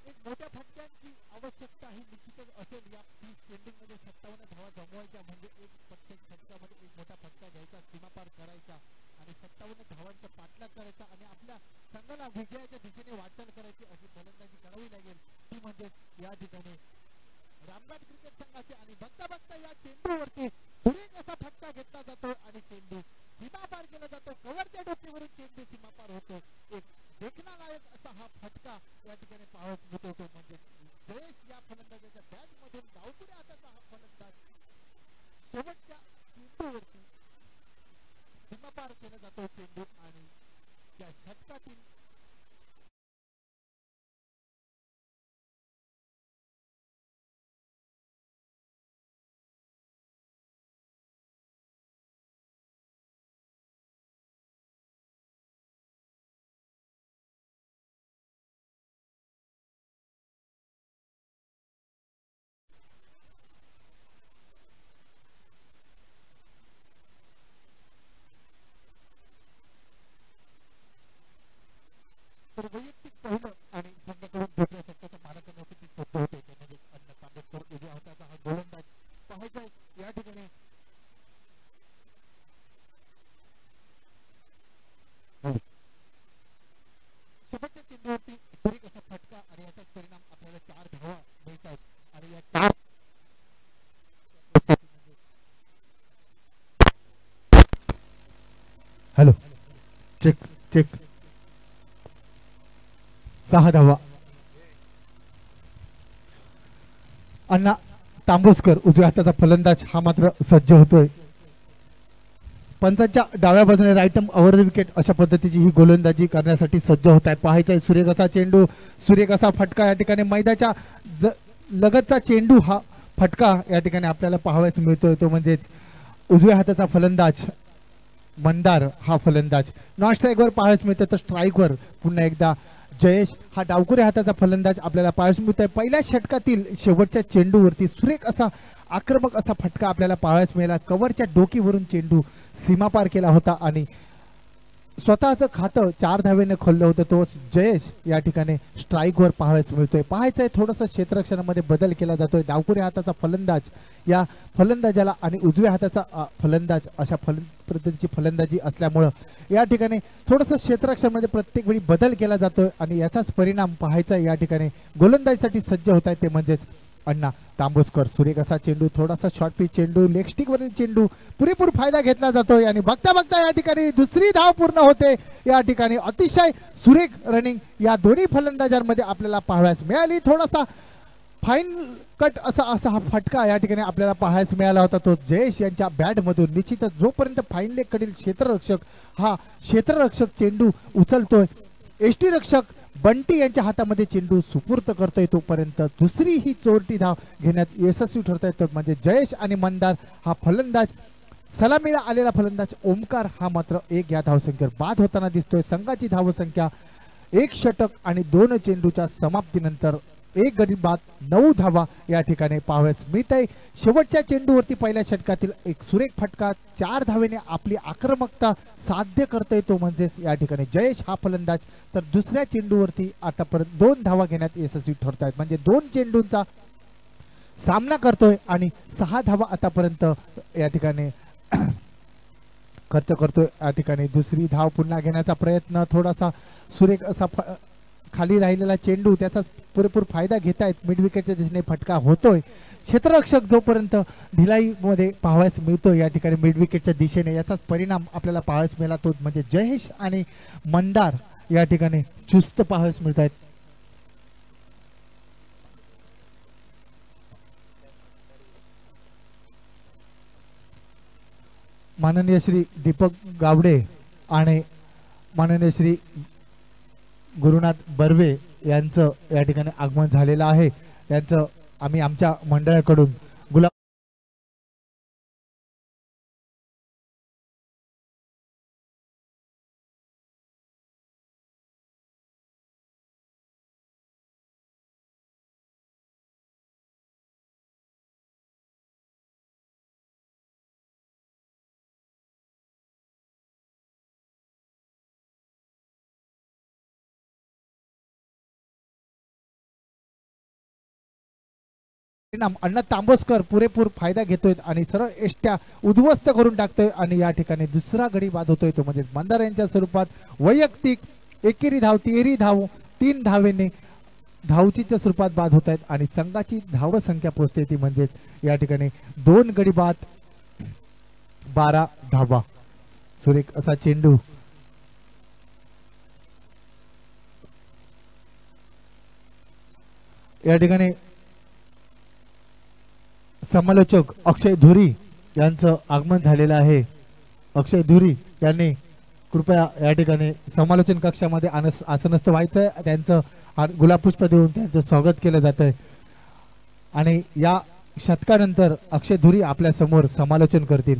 एक मोठ्या फटक्यांची आवश्यकता ही निश्चितच असेल. या 30 चेंडूमध्ये 57 धावा जमवायच्या म्हणजे एक प्रत्येक षटकामध्ये एक मोठा फटका घ्यायचा, सीमापार करायचा आणि 57 धावांचा पाठलाग करायचा आणि आपल्या संघाला विजयाच्या दिशेने वाटचाल करायची अशी फलंदाजी करावी लागेल. ती म्हणजे या ठिकाणी रामगड क्रिकेट संघाचे आणि बघता बघता या चेंडूवरती सुरेख असा फटका घेतला जातो आणि चेंडू सीमापार केला जातो. कव्हरच्या डोकीवरून चेंडू सीमापार होतो. एक देखण्यालायक असा हा फटका या ठिकाणी पाहत मिळतो. म्हणजे जयेश या फलंदाजाच्या बॅट मधून डावपुढे हाताचा हा फलंदाज शेवटच्या चेंडूवरती सीमापार केला जातो चेंडू आणि त्या षटकातील वैयक्तिक पहिलं आणि संघाकडून दुसऱ्या षटकाचा मारा करण्यासाठी सोपं होते. त्यामध्ये अन्न तांबेकर उजव्या हाताचा हा गोलंदाज पाहायचा या ठिकाणी शेवटच्या चेंडूवरती सुरेख असा फटका आणि याचाच परिणाम आपल्याला 4 धावा मिळतात आणि या 4 हॅलो चेक चेक 6 धावा. अण्णा तांबोसकर उजव्या हाताचा फलंदाज हा मात्र सज्ज होतोय. पंचांच्या डाव्या बाजूने राईटम ओव्हर द विकेट अशा पद्धतीची ही गोलंदाजी करण्यासाठी सज्ज होत आहे. पाहायचा आहे सुरेख असा चेंडू, सुरेख असा फटका. या ठिकाणी मैदानाच्या लगतचा चेंडू हा फटका या ठिकाणी आपल्याला पाहावयास मिळतोय. तो म्हणजेच उजव्या हाताचा फलंदाज मंदार हा फलंदाज नॉन स्ट्राईकवर पाहावयास मिळतो. तर स्ट्राईकवर पुन्हा एकदा जयेश हा डावकुऱ्या हाताचा फलंदाज आपल्याला पाहावयास मिळतोय. पहिल्या षटकातील शेवटच्या चेंडूवरती सुरेख असा आक्रमक असा फटका आपल्याला पाहावयास मिळाला. कव्हरच्या डोकीवरून चेंडू सीमापार केला होता आणि स्वतःचं खातं 4 धावेने खोललं होतं. तो जयेश या ठिकाणी स्ट्राईकवर पाहावयास मिळतोय. पाहायचं आहे थोडंसं क्षेत्ररक्षणामध्ये बदल केला जातोय. डावकुऱ्या हाताचा फलंदाज या फलंदाजाला आणि उजव्या हाताचा फलंदाज अशा पद्धतीची फलंदाजी असल्यामुळं या ठिकाणी थोडंसं क्षेत्ररक्षणामध्ये प्रत्येक वेळी बदल केला जातोय आणि याचाच परिणाम पाहायचा या ठिकाणी गोलंदाजीसाठी सज्ज होत आहे ते म्हणजेच अण्णा तांबोसकर. सुरेख असा चेंडू, थोडासा शॉर्ट पिच चेंडू, लेग स्टिक वरील चेंडू, पुरेपूर फायदा घेतला जातोय आणि बघता बघता या ठिकाणी दुसरी धाव पूर्ण होते. या ठिकाणी अतिशय सुरेख रनिंग या दोन्ही फलंदाजांमध्ये आपल्याला पाहावयास मिळाली. थोडासा फाईन कट असा हा फटका या ठिकाणी आपल्याला पाहायला मिळाला होता. तो जयेश यांच्या बॅटमधून निश्चितच जोपर्यंत फाईन लेग कडील क्षेत्ररक्षक चेंडू उचलतोय, एष्टी रक्षक बंटी यांच्या हातामध्ये चेंडू सुपूर्त करतोय, तोपर्यंत दुसरी ही चोरटी धाव घेण्यात यशस्वी ठरतोय. तर म्हणजे जयेश आणि मंदार हा फलंदाज, सलामीला आलेला फलंदाज ओमकार हा मात्र 1 या धावसंख्येवर बाद होताना दिसतोय. संघाची धावसंख्या 1 षटक आणि 2 चेंडूच्या समाप्तीनंतर 1 गडी बाद 9 धावा या ठिकाणी पाहावयास मिळत आहे. शेवटच्या चेंडूवरती पहिल्या षटकातील एक सुरेख फटका 4 धावेने आपली आक्रमकता साध्य करतोय. तो म्हणजेच या ठिकाणी जयेश हा फलंदाज. तर दुसऱ्या चेंडूवरती आतापर्यंत 2 धावा घेण्यात यशस्वी ठरत आहेत. म्हणजे 2 चेंडूंचा सामना करतोय आणि 6 धावा आतापर्यंत या ठिकाणी खर्च करतोय. या ठिकाणी दुसरी धाव पुन्हा घेण्याचा प्रयत्न, थोडासा सुरेख असा खाली राहिलेला चेंडू त्याचा पुरेपूर फायदा घेत आहेत. मिड विकेटच्या दिशेने फटका होतोय. क्षेत्ररक्षक जोपर्यंत ढिलाईमध्ये पाहावयास मिळतो या ठिकाणी मिड विकेटच्या दिशेने, याचाच परिणाम आपल्याला पाहावयास मिळाला तो म्हणजे जयेश आणि मंदार या ठिकाणी चुस्त पाहावयास मिळत आहेत. माननीय श्री दीपक गावडे आणि माननीय श्री गुरुनाथ बर्वे यांचं या ठिकाणी आगमन झालेलं आहे. त्यांचं आम्ही आमच्या मंडळाकडून गुलाब अण्णा तांबोसकर पुरेपूर फायदा घेतोय आणि सरळ एष्ट्या उद्ध्वस्त करून टाकतोय आणि या ठिकाणी दुसरा गडी बाद होतोय तो म्हणजे मंदार यांच्या स्वरूपात वैयक्तिक एकेरी धाव तिहेरी धाव 3 धावेने धावचीच्या स्वरूपात बाद होत आहेत आणि संघाची धाव संख्या पोहोचते ती म्हणजे या ठिकाणी 2 गडी बाद 12 धावा. सुरेख असा चेंडू या ठिकाणी समालोचक अक्षय धुरी यांचं आगमन झालेलं आहे. अक्षय धुरी यांनी कृपया या ठिकाणी समालोचन कक्षामध्ये आसनस्थ व्हायचं. त्यांचं गुलाबपुष्प देऊन त्यांचं स्वागत केलं जात आहे आणि या शतकानंतर अक्षय धुरी आपल्या समोर समालोचन करतील.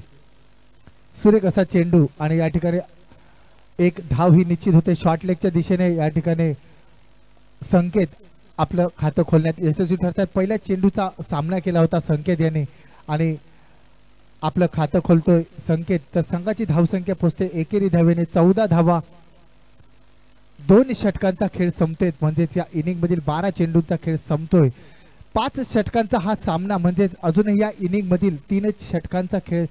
सुरेख असा चेंडू आणि या ठिकाणी एक धाव ही निश्चित होते. शॉर्ट लेगच्या दिशेने या ठिकाणी संकेत आपलं खातं खोलण्यात यशस्वी ठरतात. पहिल्या चेंडूचा सामना केला होता संकेत यांनी आणि आपलं खातं खोलतोय संकेत. तर संघाची धावसंख्या पोहोचते एकेरी धावेने 14 धावा. 2 षटकांचा खेळ संपतोय म्हणजेच या इनिंग मधील 12 चेंडूंचा खेळ संपतोय. 5 षटकांचा हा सामना म्हणजेच अजूनही या इनिंग मधील 3 षटकांचा खेळ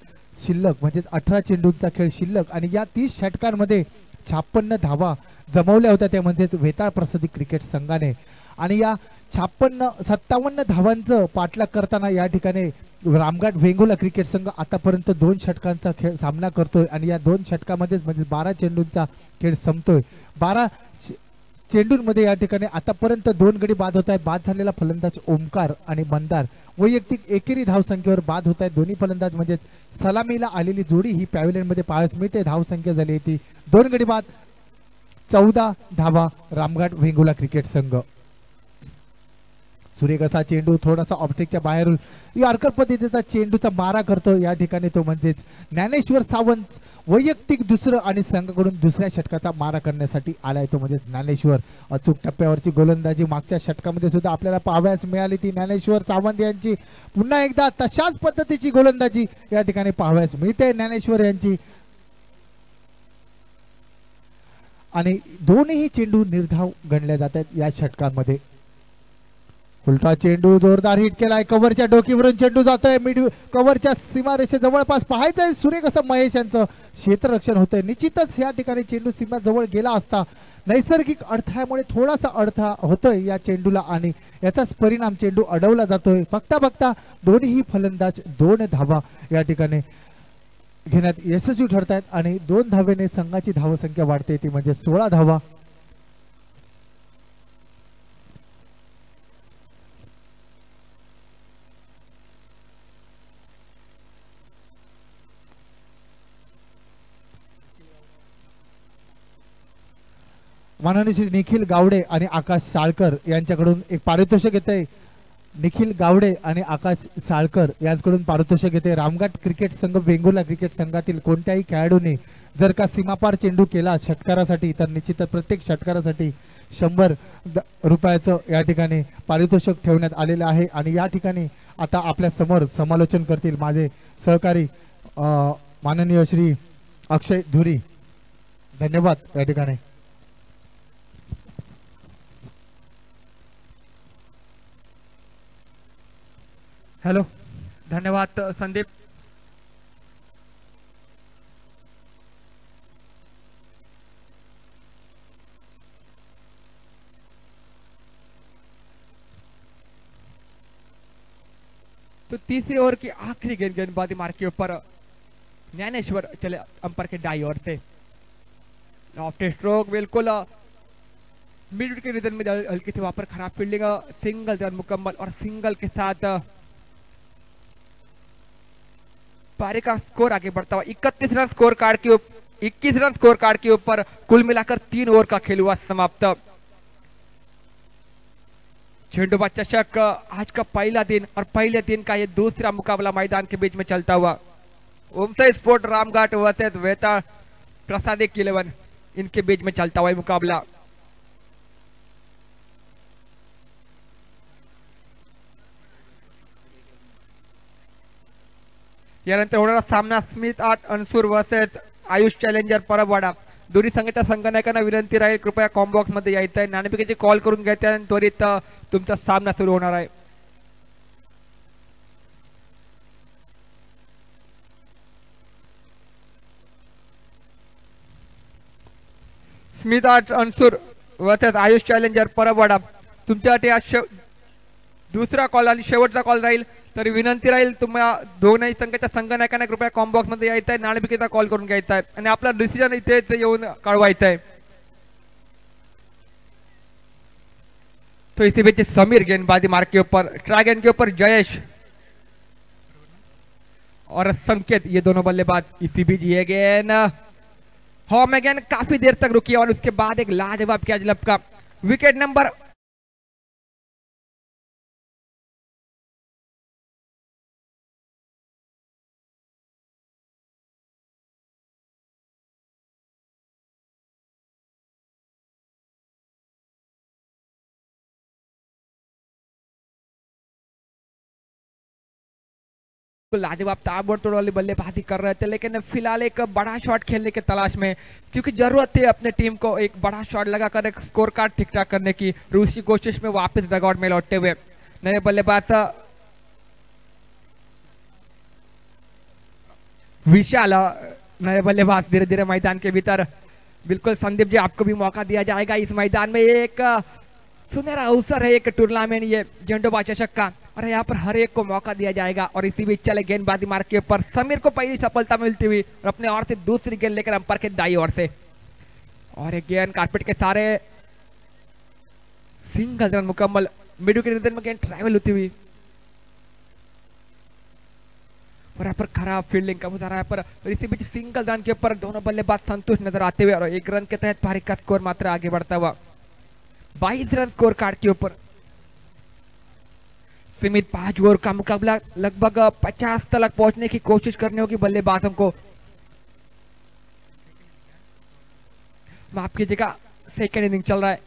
शिल्लक म्हणजेच 18 चेंडूंचा खेळ शिल्लक आणि या 30 षटकांमध्ये 56 धावा जमवल्या होत्या त्या म्हणजेच वेताळ प्रसिद्धी क्रिकेट संघाने आणि या 57 धावांचं पाठलाग करताना या ठिकाणी रामघाट वेंगुर्ला क्रिकेट संघ आतापर्यंत 2 षटकांचा खेळ सामना करतोय आणि या 2 षटकांमध्येच म्हणजे 12 चेंडूंचा खेळ संपतोय. 12 चेंडूंमध्ये या ठिकाणी आतापर्यंत 2 गडी बाद होत आहेत. बाद झालेला फलंदाज ओमकार आणि मंदार वैयक्तिक एकेरी धावसंख्येवर बाद होत आहेत. दोन्ही फलंदाज म्हणजे सलामीला आलेली जोडी ही पॅव्हिलियन मध्ये पाहायला मिळते. धावसंख्या झाली ती 2 गडी बाद 14 धावा रामघाट वेंगुर्ला क्रिकेट संघ. सुरेख असा चेंडू थोडासा ऑब्स्टिकच्या बाहेरून यॉर्कर पद्धतीचा चेंडूचा मारा करतो या ठिकाणी तो म्हणजेच ज्ञानेश्वर सावंत वैयक्तिक दुसरं आणि संघाकडून दुसऱ्या षटकाचा मारा करण्यासाठी आलाय तो म्हणजे ज्ञानेश्वर. अचूक टप्प्यावरची गोलंदाजी मागच्या षटकामध्ये सुद्धा आपल्याला पाहावयास मिळाली ती ज्ञानेश्वर सावंत यांची. पुन्हा एकदा तशाच पद्धतीची गोलंदाजी या ठिकाणी पाहावयास मिळते ज्ञानेश्वर यांची आणि दोन्ही चेंडू निर्धाव गणले जातात या षटकांमध्ये. उलटा चेंडू जोरदार हिट केलाय. कव्हरच्या डोकीवरून चेंडू जातोय मिड कव्हरच्या सीमारेषे जवळपास पाहायचंय. सुरेख असं महेश यांचं क्षेत्ररक्षण होतंय. निश्चितच या ठिकाणी चेंडू सीमा जवळ गेला असता नैसर्गिक अडथळ्यामुळे थोडासा अडथळा होतोय या चेंडूला आणि याचाच परिणाम चेंडू अडवला जातोय. बघता बघता दोन्ही फलंदाज 2 धावा या ठिकाणी घेण्यात यशस्वी ठरतायत आणि 2 धावेने संघाची धावसंख्या वाढते ती म्हणजे 16 धावा. माननीय श्री निखिल गावडे आणि आकाश साळकर यांच्याकडून एक पारितोषिक येते. निखिल गावडे आणि आकाश साळकर यांच्याकडून पारितोषिक येते. रामघाट क्रिकेट संघ वेंगुर्ला क्रिकेट संघातील कोणत्याही खेळाडूने जर का सीमापार चेंडू केला षटकारासाठी तर निश्चितच प्रत्येक षटकारासाठी 100 रुपयाचं या ठिकाणी पारितोषिक ठेवण्यात आलेलं आहे आणि या ठिकाणी आता आपल्या समोर समालोचन करतील माझे सहकारी माननीय श्री अक्षय धुरी. धन्यवाद या ठिकाणी. हेलो धन्यवाद संदीप. तो तीसरी ओवर की आखिरी गेंदबाजी मार के ऊपर ज्ञानेश्वर चले अंपायर के दाईं ओर से। लॉफ्ट स्ट्रोक बिल्कुल मिड विकेट के रिदम में हल्की थी, वहां पर खराब फील्डिंग, सिंगल रन मुकम्मल और सिंगल के साथ पारी का स्कोर आगे बढ़ता हुआ 31 रन स्कोर कार्ड के ऊपर 21 रन स्कोर कार्ड के ऊपर कुल मिलाकर 3 ओवर का खेल हुआ समाप्त। झेंडूबाज चषक आज का पहला दिन और पहले दिन का ये दूसरा मुकाबला मैदान के बीच में चलता हुआ ओमसाई स्पोर्ट रामघाट वर्सेस वेता प्रसादिक 11 इनके बीच में चलता हुआ मुकाबला। यानंतर होणारा सामना Smith Art Ansur versus Ayush Challenger Parabwada. दोन्ही संघाच्या संघनायकांना विनंती राहील कृपया कॉम बॉक्स मध्ये यायचं आहे, नाणेफेकीची कॉल करून घ्यायचे आणि त्वरित तुमचा सामना सुरू होणार आहे। Smith Art Ansur versus Ayush Challenger Parabwada तुमच्यासाठी दुसरा कॉल आणि शेवटचा कॉल राहील, तरी विनंती राहील तुम्हाला दोनही संघाच्या संघनायकांना कृपया कॉम बॉक्स मध्ये यायचं आहे, नाणेफेकीचा कॉल करून घ्यायचा आहे आणि आपला डिसिजन इथेच येऊन कळवायचा आहे। तो इसी बीच समीर गेंदबाजी मार के ऊपर ड्रैगन के ऊपर जयेश और संकेत ये दोनों बल्लेबाज इसी बीच ये गेंद होम अगेन काफी देर तक रुकी और उसके बाद एक लाजवाब कैच लपका। विकेट नंबर लाजवाब ताबड़तोड़ वाली बल्लेबाजी कर रहे थे, लेकिन फिलहाल एक बड़ा शॉट खेलने के तलाश में, क्योंकि जरूरत थी अपने टीम को एक बड़ा शॉट लगाकर एक स्कोर कार्ड ठीक ठाक करने की, रूसी कोशिश में वापस डगआउट में लौटते हुए नए बल्लेबाज विशाल नए बल्लेबाज धीरे धीरे मैदान के भीतर। बिल्कुल संदीप जी, आपको भी मौका दिया जाएगा इस मैदान में, एक सुनहरा अवसर है एक टूर्नामेंट ये झेंडूबाज चषक का, और यहाँ पर हर एक को मौका दिया जाएगा। और इसी बीच चले गेंदबाजी मार के ऊपर समीर को पहली सफलता मिलती हुई और अपने ओर से दूसरी गेंद लेकर अंपायर के दाईं ओर से, और एक गेंद कारपेट के सारे सिंगल रन मुकम्मल। मिड विकेट में गेंद ट्रैवल होती हुई और यहाँ पर खराब फील्डिंग का मुजाहरा है पर, और इसी बीच सिंगल रन के ऊपर दोनों बल्लेबाज संतुष्ट नजर आते हुए और एक रन के तहत पारी का स्कोर मात्र आगे बढ़ता हुआ 22 रन स्कोर कार्ड के ऊपर। सीमित 5 ओवर का मुकाबला, लगभग 50 तक पहुंचने की कोशिश करनी होगी बल्लेबाजों को। माफ कीजिएगा, सेकेंड इनिंग चल रहा है,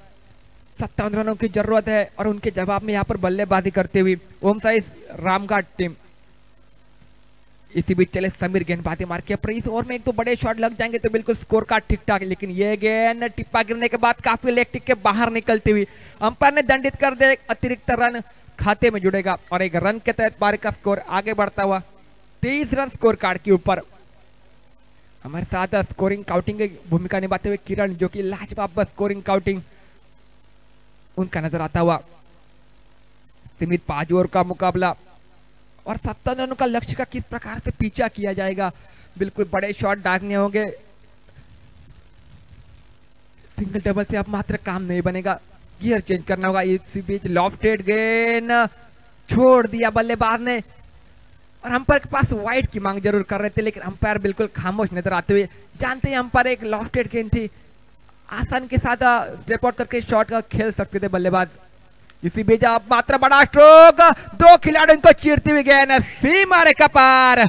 57 रनों की जरूरत है और उनके जवाब में यहाँ पर बल्लेबाजी करते हुए ओमसाई रामघाट टीम। इसी बीच चले समीर गेंदबाजी मार के, इस ओवर में एक तो बड़े शॉट लग जाएंगे तो बिल्कुल स्कोर कार्ड ठीक ठाक, लेकिन ये गेंद टिप्पा गिरने के बाद काफी लेग टिक के बाहर निकलती हुई अंपायर ने दंडित कर दे, अतिरिक्त रन खाते में जुड़ेगा और एक रन के तहत पारी का स्कोर आगे बढ़ता हुआ 23 रन स्कोर कार्ड के ऊपर। हमारे साथ स्कोरिंग काउंटिंग की भूमिका निभाते हुए किरण, जो कि लाजवाब स्कोरिंग काउंटिंग उनका नजर आता हुआ। सीमित 5 ओवर का मुकाबला और 57 रनों का लक्ष्य का किस प्रकार से पीछा किया जाएगा, बिल्कुल बड़े शॉट डालने होंगे, सिंगल टेबल से अब मात्र काम नहीं बनेगा, गियर चेंज करना होगा। इसी बीच लॉफ्टेड गेंद छोड़ दिया बल्लेबाज ने और अंपायर के पास वाइड की मांग जरूर कर रहे थे, लेकिन अंपायर बिल्कुल खामोश नजर आते हुए, जानते हैं अंपायर एक लॉफ्टेड गेंद थी, आसान के साथ स्टेप आउट करके शॉट का खेल सकते थे बल्लेबाज। इसी बीच अब मात्र बड़ा स्ट्रोक, 2 खिलाड़ियों को चीरती हुई गेंद सीमा रेखा पार,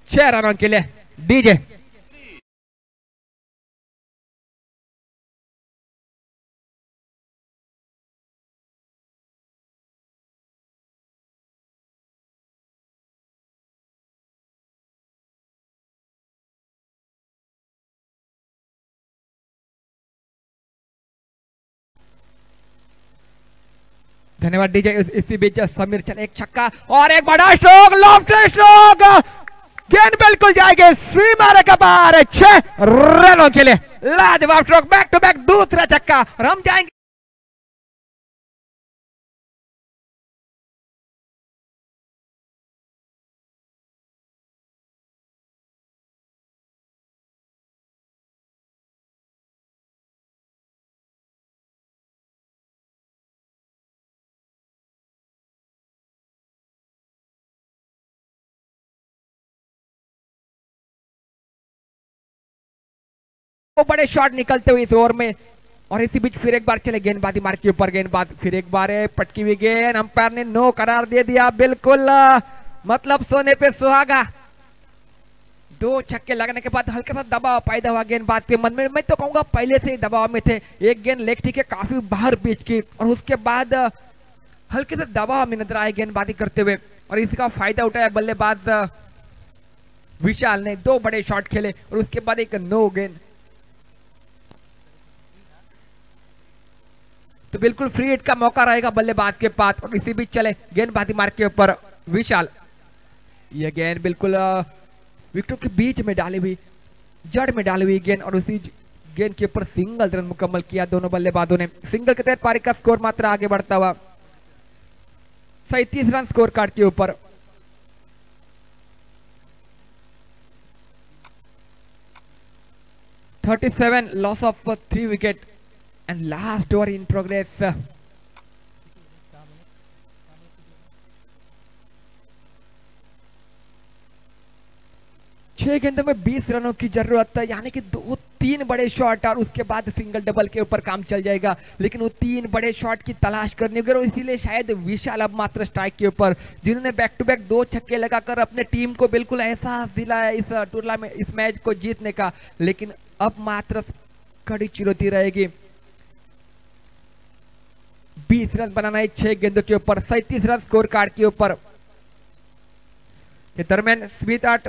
6 रनों के लिए डीजे। धन्यवाद डीजे। इसी बीच समीर चले एक छक्का और एक बड़ा स्ट्रोक, लॉफ्टेड स्ट्रोक, गेंद बिल्कुल जाएगी सीमा रेखा पार, 6 रनों के लिए लाजवाब स्ट्रोक, बैक टू बैक दूसरा छक्का और हम जाएंगे वो बड़े शॉट निकलते हुए इस ओवर में। और इसी बीच फिर एक बार चले गेंदबाजी मार के ऊपर, गेंदबाज फिर एक बार पटकी हुई गेंद, अंपायर ने नो करार दे दिया। बिल्कुल मतलब सोने पे सुहागा। दो छक्के लगने के बाद हल्का सा दबाव पैदा हुआ गेंदबाज के मन में। मैं तो कहूंगा पहले से ही दबाव में थे। एक गेंद लेग ठीक है काफी बाहर पिच की, और उसके बाद हल्के से दबाव में नजर आए गेंदबाजी करते हुए, और इसका फायदा उठाया बल्लेबाज विशाल ने। दो बड़े शॉट खेले और उसके बाद एक नो गेंद। तो बिल्कुल फ्री हिट का मौका रहेगा बल्लेबाज के पास, और इसी बीच चले गेंदबाजी मार के ऊपर विशाल। यह गेंद बिल्कुल विकेटों के बीच में डाली हुई, जड़ में डाली हुई गेंद, और उसी गेंद के ऊपर सिंगल रन मुकम्मल किया दोनों बल्लेबाजों ने। सिंगल के तहत पारी का स्कोर मात्र आगे बढ़ता हुआ 37 रन स्कोर कार्ड के ऊपर। (37) loss of 3 wicket and last over in progress. 6 गेंदों में 20 रनों की जरूरत है, यानी कि 2-3 बड़े शॉट और उसके बाद सिंगल डबल के ऊपर काम चल जाएगा। लेकिन वो 3 बड़े शॉट की तलाश करनी होगी, और इसीलिए शायद विशाल अब मात्र स्ट्राइक के ऊपर, जिन्होंने बैक टू बैक 2 छक्के लगाकर अपने टीम को बिल्कुल एहसास दिलाया इस टूर्नामेंट, इस मैच को जीतने का। लेकिन अब मात्र कड़ी चुनौती रहेगी 20 रन बनाना है 6 गेंदों के ऊपर, 37 रन स्कोर कार्ड के ऊपर। दरम्यान Smith Art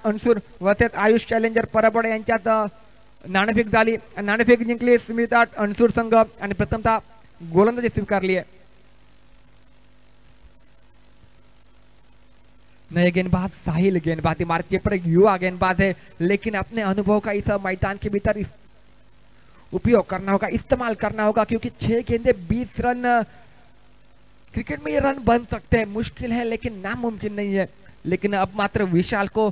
Ansur versus Ayush Challenger Parabad यांच्यात नाणेफेक झाली। नाणेफेक जिंकली स्मिथ आर्ट अनसूर संघ आणि प्रथमतः गोलंदाजी स्वीकारली आहे। नए गेंदबाज साहिल गेंदबाजी मार के पर युवा गेंदबाज है, लेकिन अपने अनुभव का इस मैदान के भीतर उपयोग करना होगा, इस्तेमाल करना होगा, क्योंकि 6 गेंदे 20 रन, क्रिकेट में ये रन बन सकते हैं, मुश्किल है लेकिन नामुमकिन नहीं है। लेकिन अब मात्र विशाल को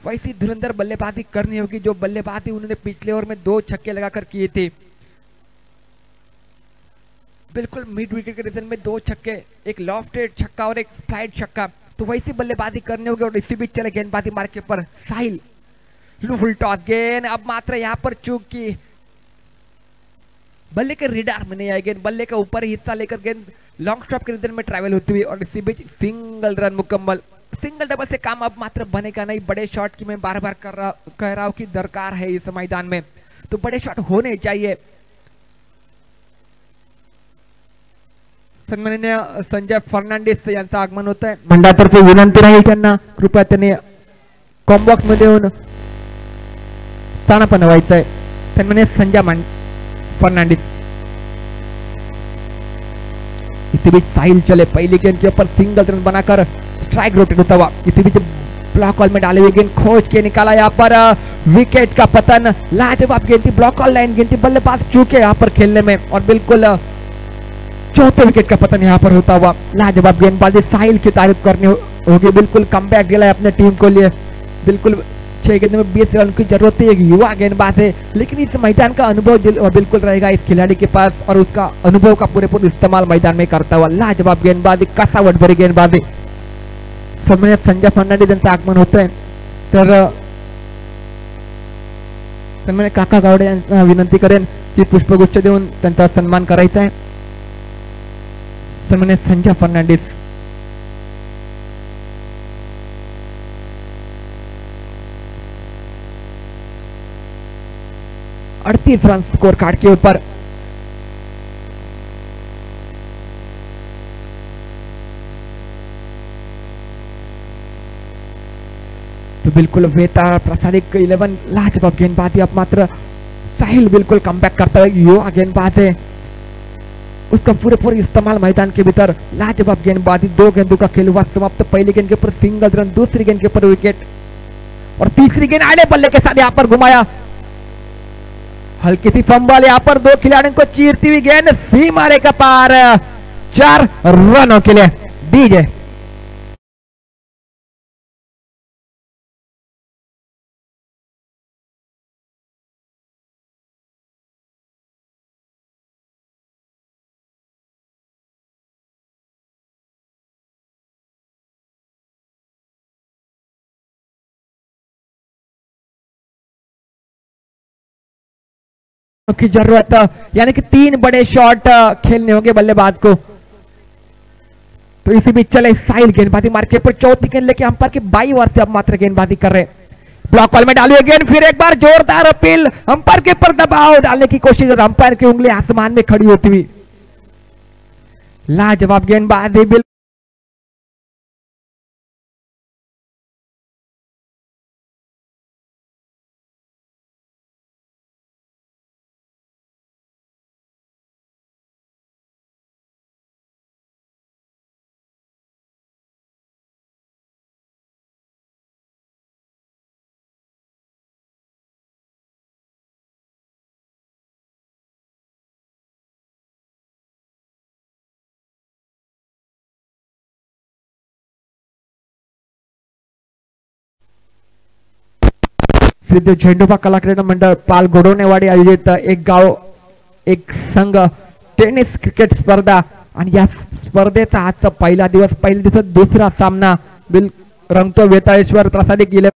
वैसी धुरंधर बल्लेबाजी करनी होगी जो बल्लेबाजी उन्होंने पिछले ओवर में 2 छक्के लगाकर किए थे। बिल्कुल मिड विकेट के रीजन में 2 छक्के, एक लॉफ्टेड छक्का और एक स्प्लाइड छक्का, तो वैसी बल्लेबाजी करनी होगी। और इसी बीच चले गेंदबाजी मार के पर साहिल, फुल टॉस गेंद, अब मात्र यहाँ पर चूक की, बल्ले के रिडार में नहीं आई गेंद, बल्ले का ऊपर हिस्सा लेकर गेंद लॉन्ग स्टॉप के रीजन में ट्रैवल होती हुई, और इसी बीच सिंगल रन मुकम्मल। सिंगल डबल से काम अब मात्र बनेगा नहीं। बड़े शॉट की मैं बार बार कह रहा हूं कि दरकार है इस मैदान में, तो बड़े शॉट होने चाहिए। सन्माननीय संजय फर्नांडिस यांचं आगमन होत आहे। मंडळातर्फे विनंती राहील त्यांना कृपया त्यांनी कॉम्बॉक्स मध्ये येऊन स्थानापन्न व्हायचं आहे। सन्माननीय संजय फर्नांडिस। इसी बीच साहिल चले पहली गेंद के ऊपर सिंगल रन बनाकर स्ट्राइक रोटेट होता हुआ। इसी बीच ब्लॉक कॉल में डाले हुए गेंद खोज के निकाला, यहाँ पर विकेट का पतन। लाजवाब गेंद थी, ब्लॉक कॉल लाइन गेंद थी, बल्लेबाज चूके यहाँ पर खेलने में, और बिल्कुल चौथे विकेट का पतन यहाँ पर होता हुआ। लाजवाब गेंदबाजी, साहिल की तारीफ करनी होगी, बिल्कुल कमबैक दिला है अपने टीम को लिए। बिल्कुल 6 गेंदों में 20 रन की जरूरत है, एक युवा गेंदबाज है, लेकिन इस मैदान का अनुभव बिल्कुल रहेगा इस खिलाड़ी के पास, और उसका अनुभव का पूरेपूर इस्तेमाल मैदान में करता हुआ। लाजवाब गेंदबाजी, कसावट भरी गेंदबाजी। सन्माननीय संजय फर्नांडिस यांचं आगमन होत आहे, तर सन्माननीय काका गावडे यांना विनंती करेन की पुष्पगुच्छ देऊन त्यांचा सन्मान करायचा आहे। सन्माननीय संजय फर्नांडिस। अड़तीस रन स्कोर कार्ड के ऊपर। तो बिल्कुल वेताळ प्रसादिक 11 लाजवाब गेंदबाजी। अब मात्र साहिल बिल्कुल कमबैक करता है, युवा गेंदबाज है, उसका पूरे इस्तेमाल मैदान के भीतर। लाजवाब गेंदबाजी, 2 गेंदों का खेल हुआ समाप्त। पहली गेंद के ऊपर सिंगल रन, दूसरी गेंद के ऊपर विकेट, और तीसरी गेंद आड़े बल्ले के साथ यहाँ पर घुमाया। हल्की सी फंबल, यहाँ पर 2 खिलाड़ियों को चीरती हुई गेंद सीमा रेखा पार, 4 रनों के लिए डीजे। की जरूरत, यानी कि 3 बड़े शॉट खेलने होंगे बल्लेबाज को। तो इसी बीच चले साहिल गेंदबाजी मार्के पर चौथी गेंद लेके अंपायर के 22 ओवर से अब मात्र गेंदबाजी कर रहे। ब्लॉक बॉल में डाली हुई गेंद, फिर एक बार जोरदार अपील, अंपायर के पर दबाव डालने की कोशिश और अंपायर की उंगली आसमान में खड़ी होती हुई। लाजवाब गेंदबाजी, श्री झेंडूबा कला क्रीडा मंडळ पाल गोडवणेवाडी आयोजित एक गाव एक संघ टेनिस क्रिकेट स्पर्धा आणि या स्पर्धेचा आजचा पहिला दिवस दुसरा सामना रंगतो वेताळेश्वर प्रसादिक गेले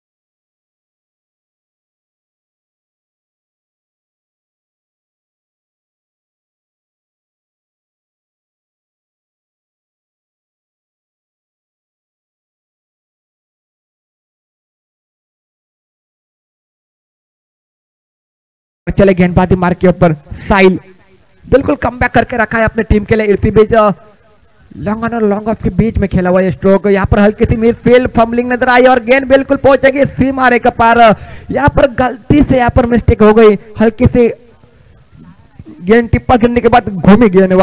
चले गेंदबाजी मार्क के ऊपर साहिल बिल्कुल कम बैक करके रखा है अपने टीम के लिए। इसी बीच लॉन्ग ऑन और लॉन्ग ऑफ के बीच में खेला हुआ ये स्ट्रोक, यहाँ पर हल्की सी मिस फील्ड फंबलिंग नजर आई और गेंद बिल्कुल पहुंचेगी सीमा रेखा पार। यहाँ पर गलती से यहाँ पर मिस्टेक हो गई, हल्की सी गेंद टिप्पा गिरने के बाद घूमी गेंद।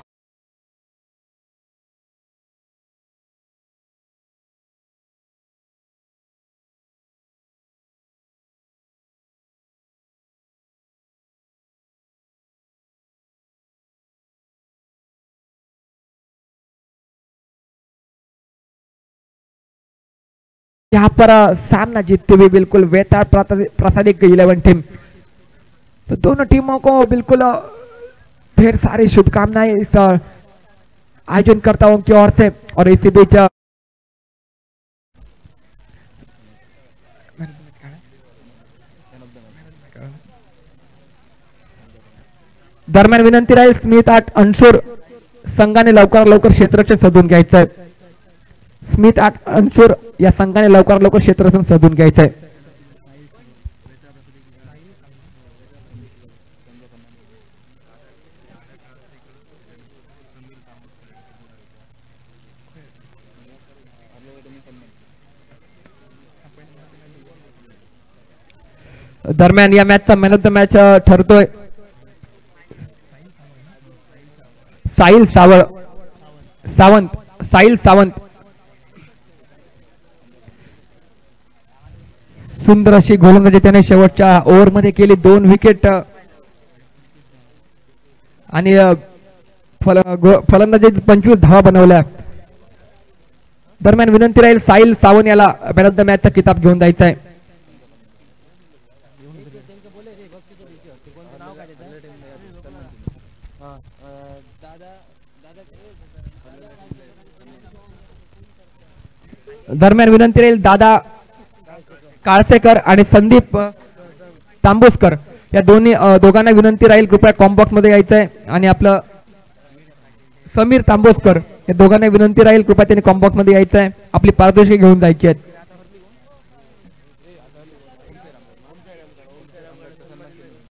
यहाँ पर सामना जीतते हुए बिल्कुल वेताळ प्रसादिक 11 टीम। तो दोनों टीमों को बिल्कुल ढेर सारी शुभकामनाएं इस आयोजनकर्ताओं की ओर से। और इसी बीच दरम्यान विनंती राहील स्मित आठ अनसूर संघाने लवकर क्षेत्ररक्षण शोधून घ्यायचं आहे। स्मित आठ अनसूर या संघाने लवकर क्षेत्ररक्षण शोधून घ्यायचं आहे। दरम्यान या मॅचचा मॅन ऑफ द मॅच ठरतोय साहिल सावंत। सुंदर अशी गोलंदाजी त्याने शेवटच्या ओव्हर मध्ये केली, 2 विकेट आणि फलंदाजी 25 धावा बनवल्या। दरम्यान विनंती राहील साहिल सावंत याला मॅन ऑफ द मॅचचा किताब घेऊन जायचा आहे। दरम्यान विनंती राहील दादा काळसेकर आणि संदीप तांबोसकर या दोघांना विनंती राहील कृपया कॉम्बॉक्स मध्ये यायचं आहे। आणि आपलं समीर तांबोसकर या दोघांना विनंती राहील कृपया त्यांनी कॉम्बॉक्स मध्ये यायचं आहे, आपली पारितोषिके घेऊन जायची आहेत।